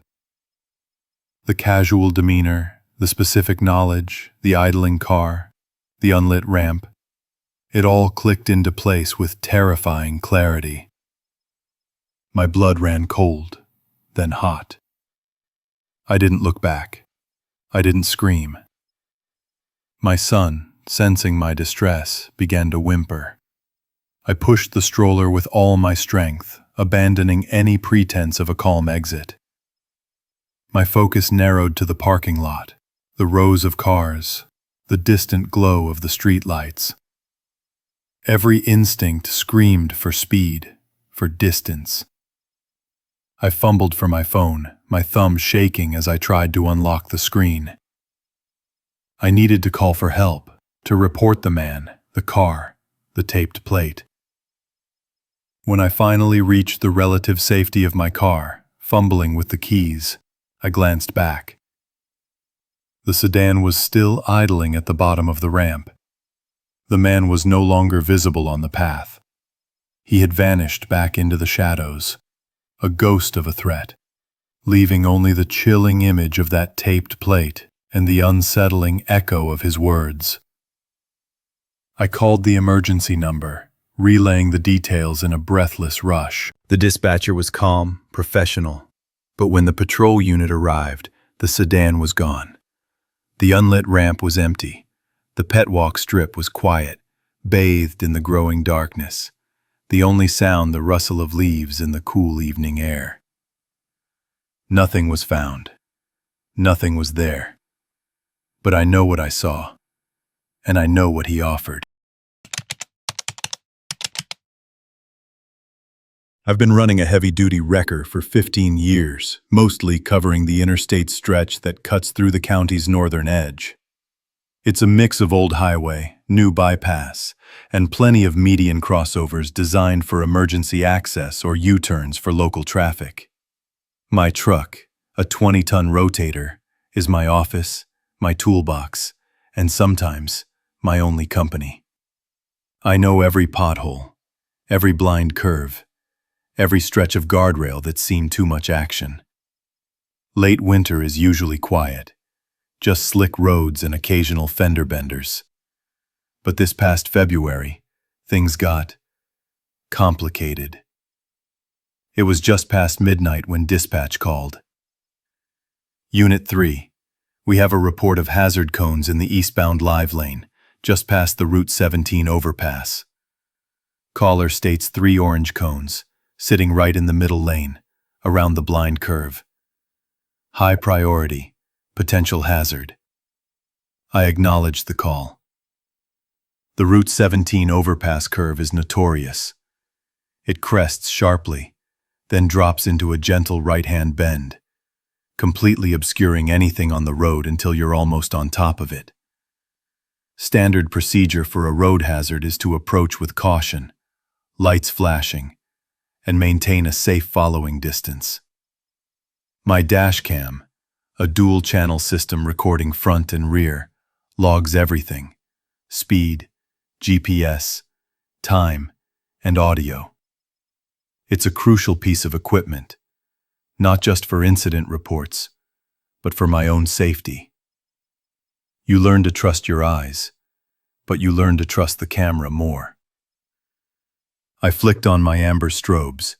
The casual demeanor, the specific knowledge, the idling car, the unlit ramp, it all clicked into place with terrifying clarity. My blood ran cold, then hot. I didn't look back. I didn't scream. My son, sensing my distress, began to whimper. I pushed the stroller with all my strength, abandoning any pretense of a calm exit. My focus narrowed to the parking lot, the rows of cars, the distant glow of the streetlights. Every instinct screamed for speed, for distance. I fumbled for my phone, my thumb shaking as I tried to unlock the screen. I needed to call for help, to report the man, the car, the taped plate. When I finally reached the relative safety of my car, fumbling with the keys, I glanced back. The sedan was still idling at the bottom of the ramp. The man was no longer visible on the path. He had vanished back into the shadows, a ghost of a threat, leaving only the chilling image of that taped plate and the unsettling echo of his words. I called the emergency number, relaying the details in a breathless rush. The dispatcher was calm, professional, but when the patrol unit arrived, the sedan was gone. The unlit ramp was empty. The pet walk strip was quiet, bathed in the growing darkness, the only sound the rustle of leaves in the cool evening air. Nothing was found. Nothing was there. But I know what I saw, and I know what he offered. I've been running a heavy-duty wrecker for 15 years, mostly covering the interstate stretch that cuts through the county's northern edge. It's a mix of old highway, new bypass, and plenty of median crossovers designed for emergency access or U-turns for local traffic. My truck, a 20-ton rotator, is my office, my toolbox, and sometimes my only company. I know every pothole, every blind curve, every stretch of guardrail that's seen too much action. Late winter is usually quiet, just slick roads and occasional fender benders. But this past February, things got complicated. It was just past midnight when dispatch called. Unit 3, we have a report of hazard cones in the eastbound live lane, just past the Route 17 overpass. Caller states 3 orange cones, sitting right in the middle lane, around the blind curve. High priority, potential hazard. I acknowledged the call. The Route 17 overpass curve is notorious. It crests sharply, then drops into a gentle right-hand bend, completely obscuring anything on the road until you're almost on top of it. Standard procedure for a road hazard is to approach with caution, lights flashing, and maintain a safe following distance. My dash cam, A dual-channel system recording front and rear, logs everything: speed, GPS, time, and audio. It's a crucial piece of equipment, not just for incident reports, but for my own safety. You learn to trust your eyes, but you learn to trust the camera more. I flicked on my amber strobes,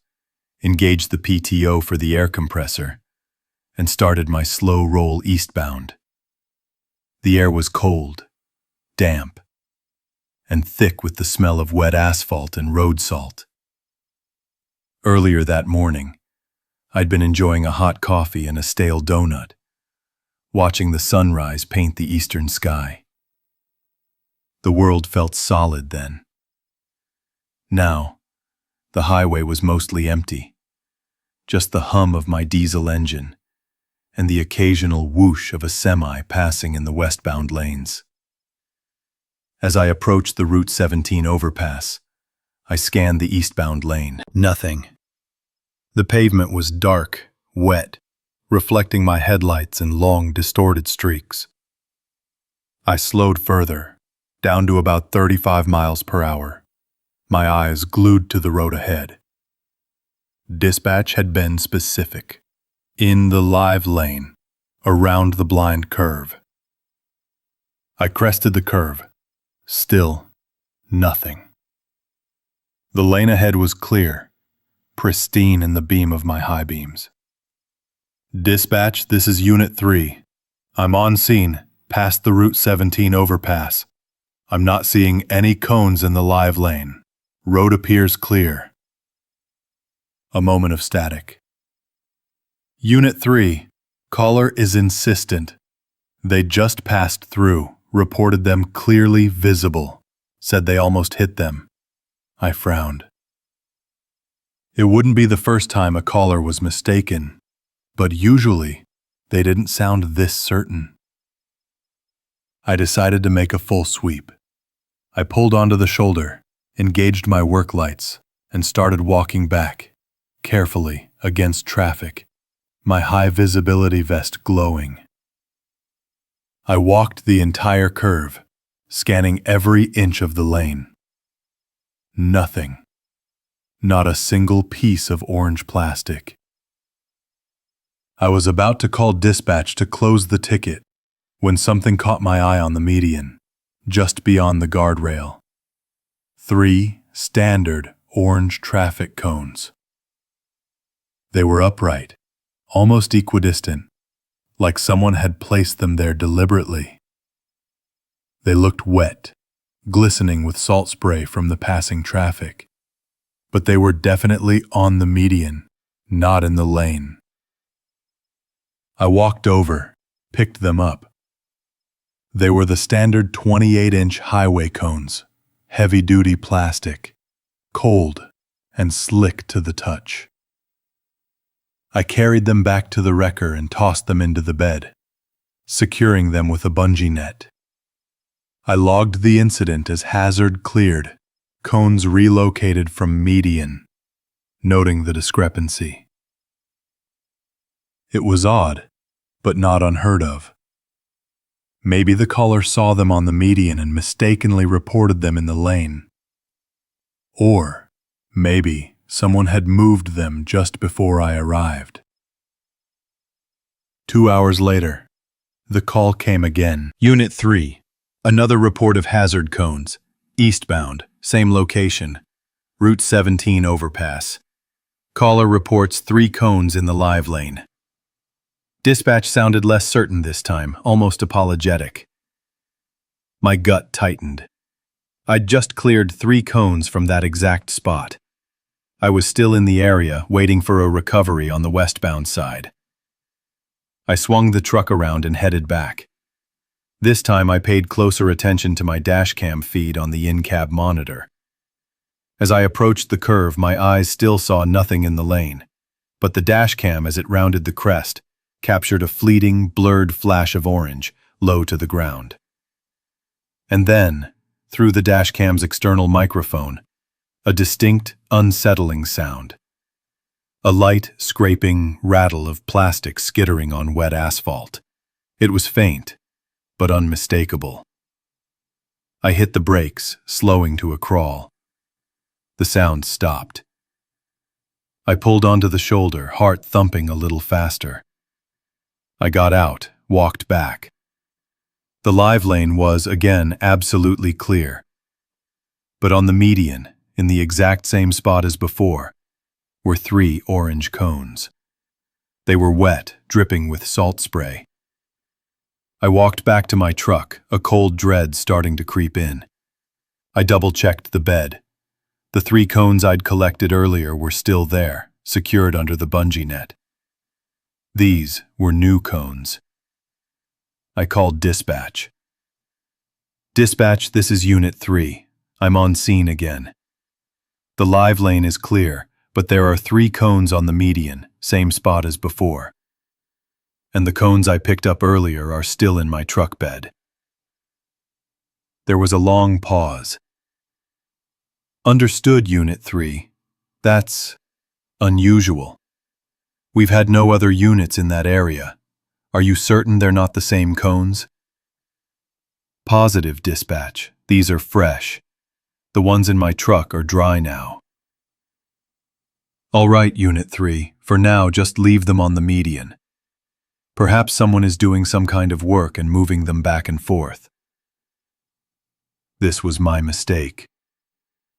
engaged the PTO for the air compressor, and started my slow roll eastbound. The air was cold, damp, and thick with the smell of wet asphalt and road salt. Earlier that morning, I'd been enjoying a hot coffee and a stale donut, watching the sunrise paint the eastern sky. The world felt solid then. Now, the highway was mostly empty, just the hum of my diesel engine and the occasional whoosh of a semi passing in the westbound lanes. As I approached the Route 17 overpass, I scanned the eastbound lane. Nothing. The pavement was dark, wet, reflecting my headlights in long, distorted streaks. I slowed further, down to about 35 miles per hour, my eyes glued to the road ahead. Dispatch had been specific. In the live lane, around the blind curve. I crested the curve. Still, nothing. The lane ahead was clear, pristine in the beam of my high beams. Dispatch, this is Unit 3. I'm on scene, past the Route 17 overpass. I'm not seeing any cones in the live lane. Road appears clear. A moment of static. Unit 3, caller is insistent. They just passed through, reported them clearly visible, said they almost hit them. I frowned. It wouldn't be the first time a caller was mistaken, but usually they didn't sound this certain. I decided to make a full sweep. I pulled onto the shoulder, engaged my work lights, and started walking back, carefully, against traffic, my high-visibility vest glowing. I walked the entire curve, scanning every inch of the lane. Nothing. Not a single piece of orange plastic. I was about to call dispatch to close the ticket when something caught my eye on the median, just beyond the guardrail. 3 standard orange traffic cones. They were upright, almost equidistant, like someone had placed them there deliberately. They looked wet, glistening with salt spray from the passing traffic, but they were definitely on the median, not in the lane. I walked over, picked them up. They were the standard 28-inch highway cones, heavy-duty plastic, cold and slick to the touch. I carried them back to the wrecker and tossed them into the bed, securing them with a bungee net. I logged the incident as hazard cleared, cones relocated from median, noting the discrepancy. It was odd, but not unheard of. Maybe the caller saw them on the median and mistakenly reported them in the lane. Or maybe someone had moved them just before I arrived. 2 hours later, the call came again. Unit 3, another report of hazard cones, eastbound, same location, Route 17 overpass. Caller reports 3 cones in the live lane. Dispatch sounded less certain this time, almost apologetic. My gut tightened. I'd just cleared 3 cones from that exact spot. I was still in the area, waiting for a recovery on the westbound side. I swung the truck around and headed back. This time I paid closer attention to my dashcam feed on the in-cab monitor. As I approached the curve, my eyes still saw nothing in the lane, but the dashcam, as it rounded the crest, captured a fleeting, blurred flash of orange, low to the ground. And then, through the dashcam's external microphone, a distinct, unsettling sound. A light, scraping rattle of plastic skittering on wet asphalt. It was faint, but unmistakable. I hit the brakes, slowing to a crawl. The sound stopped. I pulled onto the shoulder, heart thumping a little faster. I got out, walked back. The live lane was, again, absolutely clear. But on the median, in the exact same spot as before, were 3 orange cones. They were wet, dripping with salt spray. I walked back to my truck, a cold dread starting to creep in. I double-checked the bed. The 3 cones I'd collected earlier were still there, secured under the bungee net. These were new cones. I called dispatch. Dispatch, this is Unit 3. I'm on scene again. The live lane is clear, but there are 3 cones on the median, same spot as before. And the cones I picked up earlier are still in my truck bed. There was a long pause. Understood, Unit 3. That's unusual. We've had no other units in that area. Are you certain they're not the same cones? Positive, dispatch. These are fresh. The ones in my truck are dry now. All right, Unit 3. For now, just leave them on the median. Perhaps someone is doing some kind of work and moving them back and forth. This was my mistake.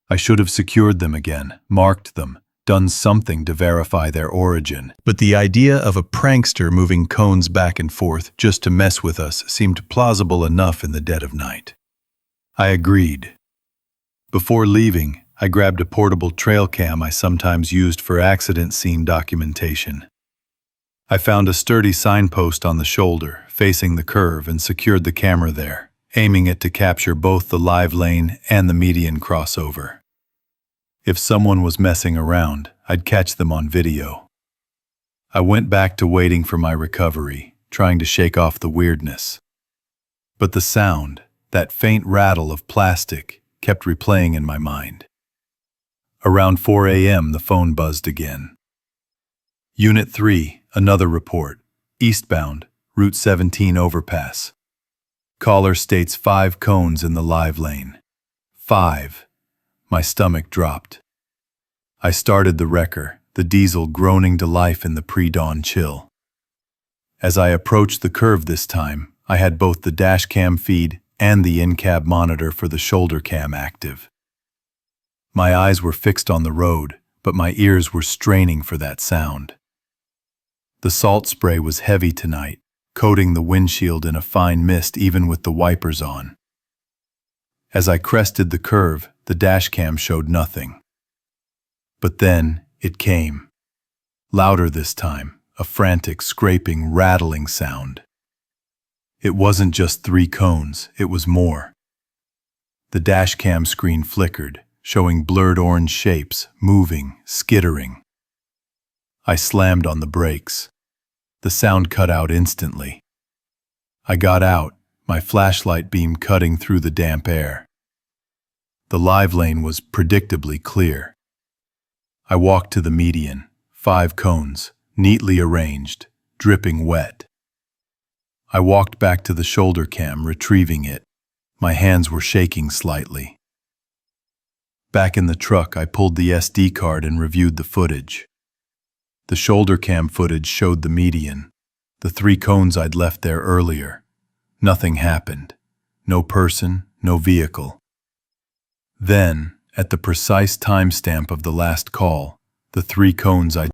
I should have secured them again, marked them, done something to verify their origin. But the idea of a prankster moving cones back and forth just to mess with us seemed plausible enough in the dead of night. I agreed. Before leaving, I grabbed a portable trail cam I sometimes used for accident scene documentation. I found a sturdy signpost on the shoulder, facing the curve, and secured the camera there, aiming it to capture both the live lane and the median crossover. If someone was messing around, I'd catch them on video. I went back to waiting for my recovery, trying to shake off the weirdness. But the sound, that faint rattle of plastic, kept replaying in my mind. Around 4 a.m., the phone buzzed again. Unit 3, another report. Eastbound, Route 17 overpass. Caller states 5 cones in the live lane. 5. My stomach dropped. I started the wrecker, the diesel groaning to life in the pre-dawn chill. As I approached the curve this time, I had both the dash cam feed and the in-cab monitor for the shoulder cam active. My eyes were fixed on the road, but my ears were straining for that sound. The salt spray was heavy tonight, coating the windshield in a fine mist even with the wipers on. As I crested the curve, the dash cam showed nothing. But then it came. Louder this time, a frantic, scraping, rattling sound. It wasn't just 3 cones, it was more. The dash cam screen flickered, showing blurred orange shapes, moving, skittering. I slammed on the brakes. The sound cut out instantly. I got out, my flashlight beam cutting through the damp air. The live lane was predictably clear. I walked to the median, 5 cones, neatly arranged, dripping wet. I walked back to the shoulder cam, retrieving it. My hands were shaking slightly. Back in the truck, I pulled the SD card and reviewed the footage. The shoulder cam footage showed the median, the 3 cones I'd left there earlier. Nothing happened. No person, no vehicle. Then, at the precise timestamp of the last call, the 3 cones I